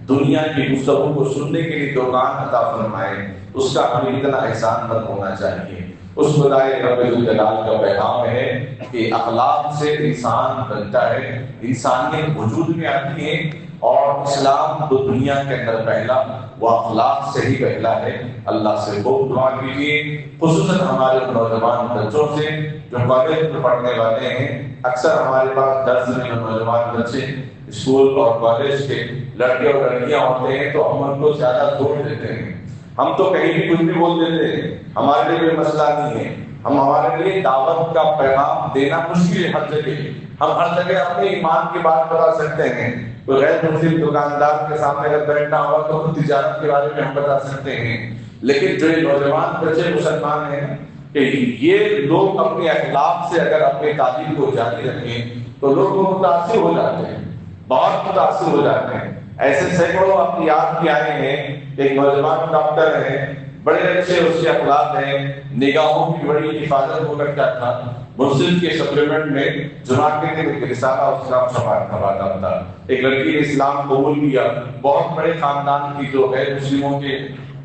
دنیا کی گفتگو کو سننے کے لیے 2 کان عطا فرمائے، اس کا ہمیں اتنا احسان مند ہونا چاہیے۔ اس خدائے رب الجلال کا پیغام ہے کہ اخلاق سے انسان بنتا ہے، انسانیت وجود میں آتی ہے، اور اسلام تو دنیا کے اندر پہلا، وہ اخلاق سے ہی پہلا ہے۔ اللہ سے خوب دعا کیجیے، خصوصاً ہمارے نوجوان بچوں سے جو کالج میں پڑھنے والے ہیں۔ اکثر ہمارے پاس درس میں نوجوان بچے اسکول اور کالج کے لڑکے اور لڑکیاں ہوتے ہیں تو ہم ان کو زیادہ زور دیتے ہیں، ہم تو کہیں بھی کچھ بھی بول دیتے ہیں، ہمارے لیے کوئی مسئلہ نہیں ہے۔ ہمارے لیے دعوت کا پیغام دینا مشکل ہے ہر جگہ، ہم ہر جگہ اپنے ایمان کی بات بتا سکتے ہیں، کوئی غیر مسلم دکاندار کے سامنے اگر بیٹھنا ہوا تو خود تجارت کے بارے میں ہم بتا سکتے ہیں، لیکن جو نوجوان بچے مسلمان ہیں کہ یہ لوگ اپنے اخلاق سے اگر اپنے تعلیم کو جاری رکھیں تو لوگ متاثر ہو جاتے ہیں، بہت متاثر ہو جاتے ہیں۔ ایسے سینکڑوں آپ کی یاد بھی آئے ہیں، ایک نوجوان ڈاکٹر ہیں بڑے اچھے اس کے اخلاق ہیں، نگاہوں کی بڑی حفاظت وہ کرتا تھا۔ مسلم کے سپلیمنٹ میں جمعہ کے دن ایک رسالہ اسلام چھپاتا تھا۔ ایک لڑکی نے اسلام قبول کیا، بہت بڑے خاندان کی جو ہے مسلموں کے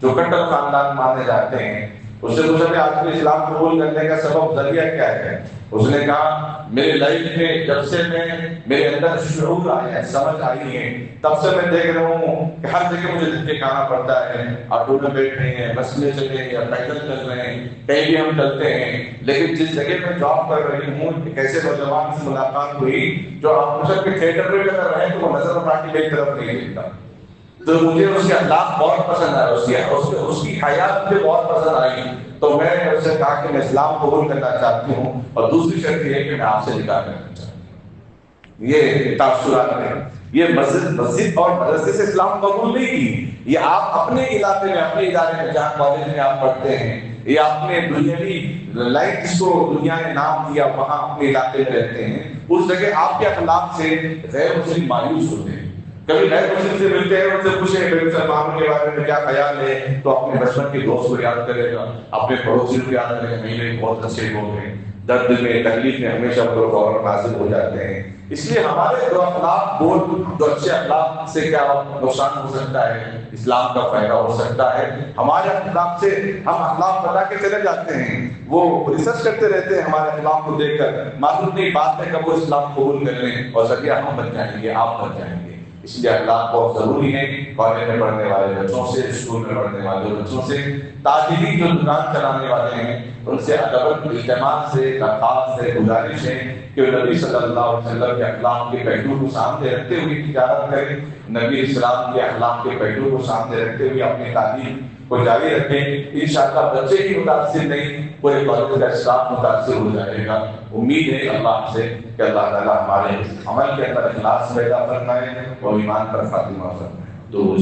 جو کٹر خاندان مانے جاتے ہیں، اس سے پوچھا کہ آپ کو اسلام قبول کرنے کا سبب ذریعہ کیا ہے؟ اس نے کہا میرے لائف میں جب سے میرے اندر شعور آیا ہے، سمجھ آئی ہے، تب سے میں دیکھ رہا ہوں کہ ہر جگہ مجھے دھکے کھانا پڑتا ہے، آٹو میں بیٹھ رہے ہیں، بس میں چلے ہیں یا پیدل چل رہے ہیں، کہیں بھی ہم چلتے ہیں، لیکن جس جگہ میں جاب کر رہی ہوں ایک ایسے نوجوان سے ملاقات ہوئی جو آپ مجھے کہ تھیٹر میں اگر رہے تو وہ نظر اٹھا کے میری طرف نہیں دیکھتا، تو مجھے اس کے اخلاق بہت پسند آئے، اس کی حیات مجھے بہت پسند آئی، تو میں نے اس سے کہا کہ میں اسلام قبول کرنا چاہتی ہوں، اور دوسری شرط یہ ہے کہ میں آپ سے نکاح کرنا چاہتی ہوں۔ یہ تاثرات ہیں، یہ مسجد اور مدرسے سے اسلام قبول نہیں کی، یہ آپ اپنے علاقے میں، اپنے ادارے میں، جہاں کالج میں آپ پڑھتے ہیں، یہ اپنے دنیاوی لائف جس کو دنیا نے نام دیا وہاں اپنے علاقے میں رہتے ہیں، اس جگہ آپ کے اخلاق سے غیر مسلم مایوس ہوتے ہیں۔ کبھی غیر مسلم سے ملتے ہیں، ان سے پوچھیں کہ مسلمانوں کے بارے میں کیا خیال ہے، تو اپنے بچپن کے دوست کو یاد کرے گا، اپنے پڑوسی کو یاد کرے گا، میرے بہت اچھے لوگ ہیں، درد میں تکلیف میں ہمیشہ وہ فوراً حاضر ہو جاتے ہیں۔ اس لیے ہمارے جو اخلاق بول جو اچھے اخلاق سے کیا نقصان ہو سکتا ہے، اسلام کا فائدہ ہو سکتا ہے۔ ہمارے اخلاق سے ہم اخلاق بتا کے چلے جاتے ہیں، وہ ریسرچ کرتے رہتے ہیں ہمارے اخلاق کو دیکھ کر، معلوم نہیں بعد میں کب وہ اسلام قبول کر لیں اور ذریعہ ہم بن جائیں گے، آپ بن جائیں گے۔ اس لیے اخلاق بہت ضروری ہے۔ کالج میں پڑھنے والے بچوں سے، اسکول میں پڑھنے والے بچوں سے، تاجری جو دکان چلانے والے ہیں ان سے ادب اہتمام سے درخواست ہے، گزارش ہے کہ نبی صلی اللہ علیہ وسلم کے اخلاق کے پہلو کو سامنے رکھتے ہوئے تجارت کریں، نبی اسلام کے اخلاق کے پہلو کو سامنے رکھتے ہوئے اپنی تعلیم کو جاری رکھیں۔ انشاءاللہ بچے ہی متاثر نہیں، پورے کالج کا اسٹاف متاثر ہو جائے گا۔ امید ہے اللہ سے کہ اللہ تعالیٰ ہمارے عمل کے اندر اخلاص پیدا فرمائے اور ایمان پر خاتمہ فرمائے۔ تو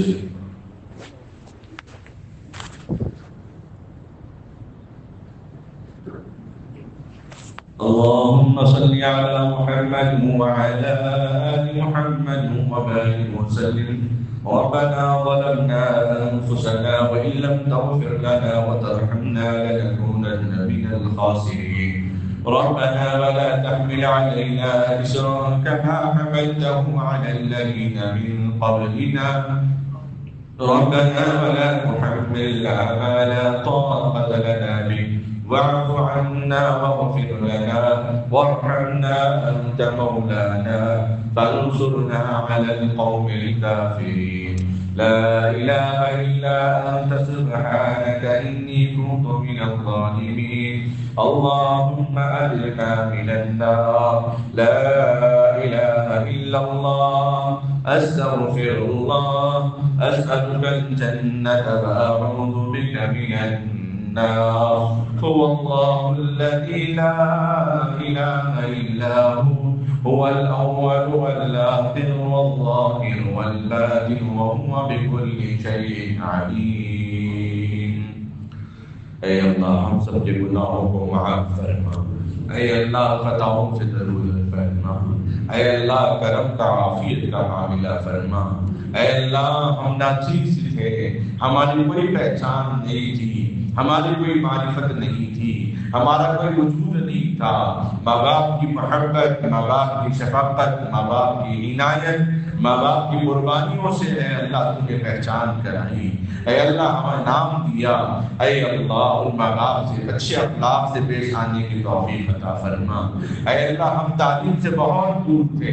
اللهم صل على محمد وعلى آل محمد وبارك وسلم. ربنا ظلمنا أنفسنا وإن لم تغفر لنا وترحمنا لنكونن من الخاسرين. ربنا ولا تحمل علينا إصرا كما حملته على الذين من قبلنا. ربنا ولا تحملنا ما لا طاقة لنا به. واعف عنا واغفر لنا وارحمنا أنت مولانا فانصرنا على القوم الكافرين. لا إله إلا أنت سبحانك إني كنت من الظالمين. اللهم أجرنا من النار. لا إله إلا الله. أستغفر الله. أسألك الجنة وأعوذ بك من النار. هو الله الذي لا إله إلا هو الأول والآخر والظاهر والباطن وهو بكل شيء عليم. اے اللہ ہم سب کے گناہوں کو معاف فرما. اے اللہ خطاؤں سے درگزر فرما. اے اللہ کرم کا عافیت کا معاملہ فرما. اے اللہ ہم ناچیز تھے، ہماری کوئی پہچان نہیں تھی، ہماری کوئی معرفت نہیں تھی، ہمارا کوئی وجود نہیں تھا. ماں باپ کی محبت، ماں باپ کی شفقت، ماں باپ کی عنایت، ماں باپ کی قربانیوں سے اے اللہ تجھے پہچان کرائی. اے اللہ ہمیں نام دیا. اے اللہ ان ماں باپ سے اچھے اخلاق سے پیش آنے کی توفیق عطا فرما. اے اللہ ہم تعلیم سے بہت دور تھے،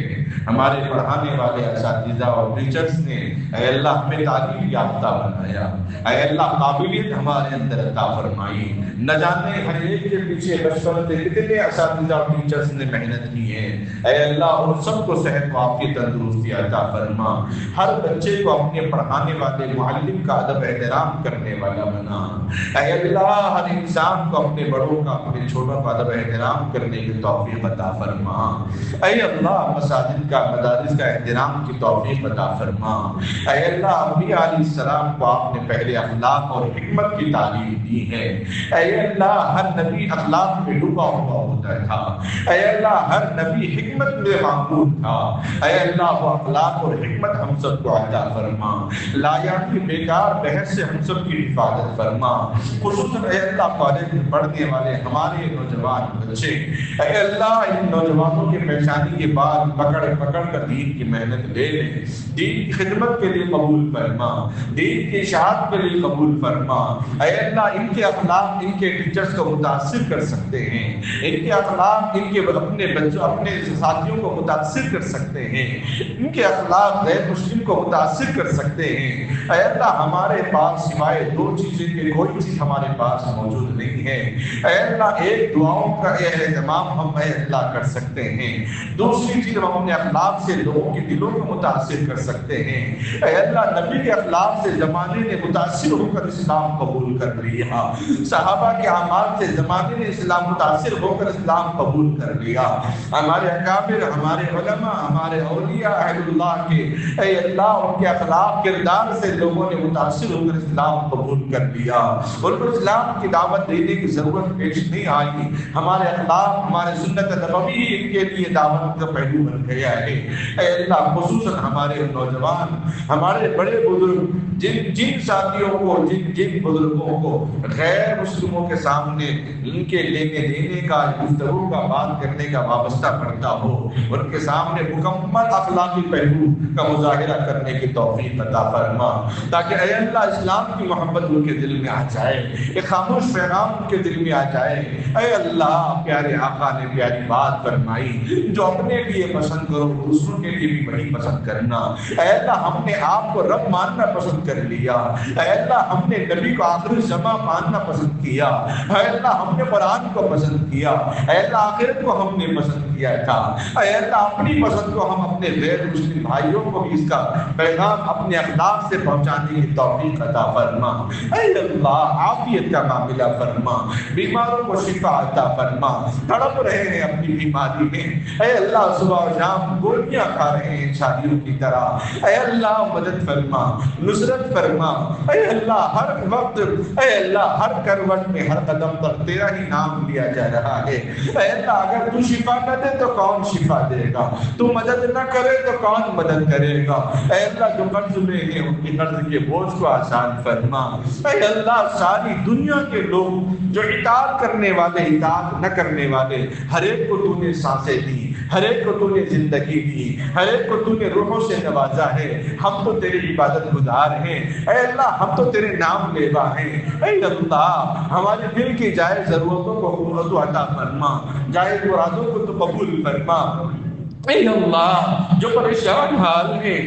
ہمارے پڑھانے والے اساتذہ اور ٹیچرز نے اے اللہ ہمیں تعلیم یافتہ بنایا. اے اللہ قابلیت ہمارے اندر عطا فرمائی. نہ جانے ہر ایک کے پیچھے بچپن سے کتنے اساتذہ اور ٹیچرز نے محنت کی ہے. اے اللہ ان سب کو صحت و عافیت تندرستی عطا فرما. ہر بچے کو اپنے پڑھانے والے معلم کا ادب احترام کرنے والا بنا. اے اللہ ہر انسان کو اپنے بڑوں کا، اپنے چھوٹوں کا ادب احترام کرنے کی توفیق عطا فرما. اے اللہ مساجد کا، مدارس کا احترام کی توفیق عطا فرما. اے اللہ انبیاء علیہ السلام کو آپ نے پہلے اخلاق اور حکمت کی تعلیم دی ہے. اے اللہ ہر نبی اخلاق میں ڈوبا ہوا ہوتا تھا. اے اللہ ہر نبی حکمت میں معمول تھا. اے اللہ وہ اخلاق اخلاق اور حکمت ہم سب کو عطا فرما، لایعنی بیکار بحث سے ہم سب کی حفاظت فرما، خصوصاً اے اللہ کالج میں پڑھنے والے ہمارے نوجوان بچے، اے اللہ ان نوجوانوں کے پریشانی کے بعد پکڑ کر دین کی محنت لے لیں، دین کی خدمت کے لیے قبول فرما، دین کی اشاعت کے لیے قبول فرما، اے اللہ ان کے اخلاق ان کے ٹیچرز کو متاثر کر سکتے ہیں، ان کے اخلاق ان کے اپنے بچوں اپنے ساتھیوں کو متاثر کر سکتے ہیں، ان کے اخلاق غیر مسلم کو متاثر کر سکتے ہیں، اے اللہ ہمارے پاس سوائے دو چیزیں کے کوئی چیز ہمارے پاس موجود نہیں ہے، اے اللہ ایک دعاؤں کا اہتمام ہم اے اللہ کر سکتے ہیں، دوسری چیز ہم اپنے اخلاق سے لوگوں کے دلوں کو متاثر کر سکتے ہیں، اے اللہ نبی کے اخلاق سے زمانے نے متاثر ہو کر اسلام قبول کر لیا، صحابہ کے اعمال سے زمانے نے اسلام متاثر ہو کر اسلام قبول کر لیا، ہمارے اکابر ہمارے علماء ہمارے اولیاء اہل اللہ کے اے اللہ ان کے اخلاق کردار سے لوگوں نے متاثر ہو کر اسلام قبول کر لیا، ان کو اسلام کی دعوت دینے کی ضرورت پیش نہیں آئی، ہمارے اخلاق ہمارے سنت نبوی ہی ان کے لیے دعوت کا پہلو بن گیا ہے، اے اللہ خصوصاً ہمارے نوجوان ہمارے بڑے بزرگ جن ساتھیوں کو جن بزرگوں کو غیر مسلموں کے سامنے ان کے لینے دینے کا گفتگو کا بات کرنے کا وابستہ پڑتا ہو، ان کے سامنے مکمل اخلاقی پہلو کا مظاہرہ کرنے کی توفیق عطا فرما، تاکہ اے اللہ اسلام کی محبت ان کے دل میں آ جائے، ایک خاموش پیغام ان کے دل میں آ جائے، اے اللہ پیارے آقا نے پیاری بات فرمائی، جو اپنے لیے پسند کرو دوسروں کے لیے بھی وہی پسند کرنا، اے اللہ ہم نے آپ کو رب ماننا پسند کر لیا، اے اللہ ہم نے نبی کو آخری زمان ماننا پسند کیا، اے اللہ ہم نے قرآن کو پسند کیا، اے اللہ آخرت کو ہم نے پسند کیا تھا، اے اللہ اپنی پسند کو ہم اپنے غیر مسلم بھائیوں کو بھی اس کا پیغام اپنے اخلاق سے پہنچانے کی توفیق عطا فرما، اے اللہ عافیت کا معاملہ فرما، بیماروں کو شفا عطا فرما، تڑپ رہے ہیں اپنی بیماری میں، اے اللہ صبح و شام گولیاں کھا رہے ہیں شادیوں کی طرح، اے اللہ مدد فرما، نصرت فرما، اے اللہ ہر وقت اے اللہ ہر کروٹ میں ہر قدم پر تیرا ہی نام لیا جا رہا ہے، اے اللہ اگر تو شفا نہ دے تو کون شفا دے گا، تو مدد نہ کرے تو کون مدد کرے گا، اے اللہ جو قرض میں ہیں ان کے قرض کے بوجھ کو آسان فرما، اے اللہ ساری دنیا کے لوگ جو اطاعت کرنے والے اطاعت نہ کرنے والے ہر ایک کو تو نے سانسیں دی، ہر ایک کو تو نے زندگی دی، ہر ایک کو تو نے روحوں سے نوازا ہے، ہم تو تیری عبادت گزار ہیں، اے اللہ ہم تو تیرے نام لیوا ہیں، اے اللہ ہمارے دل کی جائز ضرورتوں کو تو عطا فرما، جائز مرادوں کو تو قبول فرما، اے اللہ جو پریشان حال ہیں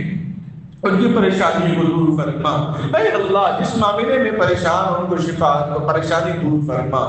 ان کی پریشانی کو دور فرما، اے اللہ جس معاملے میں پریشان ان کو شفا پریشانی دور فرما،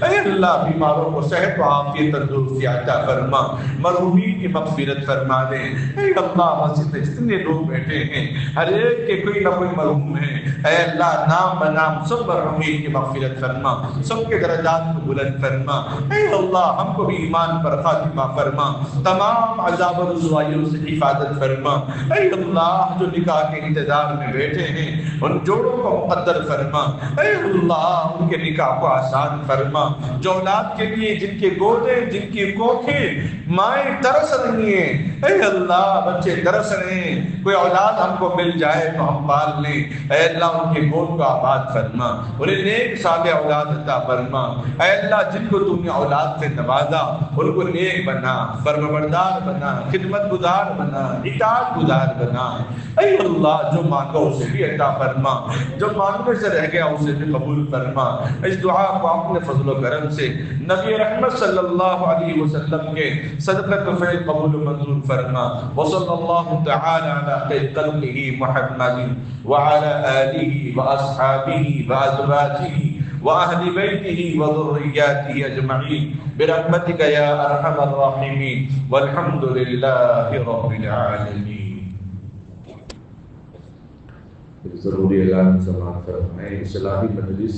اے اللہ بیماروں کو صحت و عافیت تندرستی عطا فرما، مرحومین کی مغفرت فرما دے، اے اللہ مسجد میں جتنے لوگ بیٹھے ہیں ہر ایک کے کوئی نہ کوئی مرحوم ہے، اے اللہ نام بنام سب مرحومین کی مغفرت فرما، سب کے درجات کو بلند فرما، اے اللہ ہم کو بھی ایمان پر خاتمہ فرما، تمام عذاب و رسوائیوں سے حفاظت فرما، اے اللہ جو نکاح کے انتظار میں بیٹھے ہیں ان جوڑوں کو مقدر فرما، اے اللہ ان کے نکاح کو آسان فرما، جو اولاد کے لیے جن کے گودے جن کی کوکھیں مائیں ترس رہی ہیں، اے اللہ بچے ترس رہے ہیں، کوئی اولاد ہم کو مل جائے تو ہم پال لیں، اے اللہ ان کے گود کو آباد فرما، انہیں نیک صالح اولاد عطا فرما، اے اللہ جن کو تم نے اولاد سے نوازا ان کو نیک بنا، فرمانبردار بنا، خدمت گزار بنا، اطاعت گزار بنا، اے اللہ جو مانگا اسے بھی عطا فرما، جو مانگنے سے رہ گیا اسے بھی قبول فرما، اس دعا کو اپنے فضل و کرم سے نبی رحمت صلی اللہ علیہ وسلم کے صدقہ فعل قبول منظور فرما، وصلی اللہ تعالی علی خیر خلقہ محمد وعلی آلہ واصحابہ وازواجہ وأهل بيته وذرياته أجمعين برحمتك يا أرحم الراحمين والحمد لله رب العالمين. ضروری اعلان سماعت فرمائیں، اصلاحی مجلس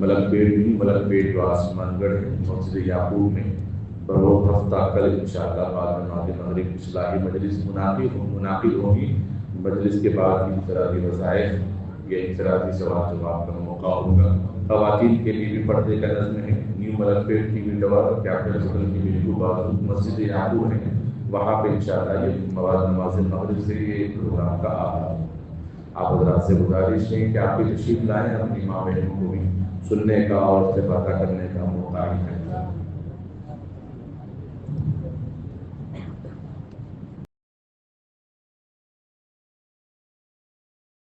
ملک پیٹ نہیں ملک پیٹ جو آسمان گڑھ مسجد یعقوب میں بروز ہفتہ کل انشاءاللہ بعد نماز مغرب اصلاحی مجلس منعقد ہوگی، مجلس کے بعد انفرادی وظائف یا انفرادی سوال جواب کا موقع ہوگا، خواتین کے لیے بھی پردے کا نظم ہے، نیو ملک پیٹ کی بھی ٹاور کیپٹل ہوٹل کی بھی مسجد یعقوب ہے، وہاں پہ انشاءاللہ یہ نماز مغرب سے یہ پروگرام کا آغاز۔ آپ حضرات سے گزارش ہے کہ آپ بھی تشریف لائیں، اپنی ماں بہنوں کو بھی سننے کا اور استفادہ کرنے کا موقع ہے۔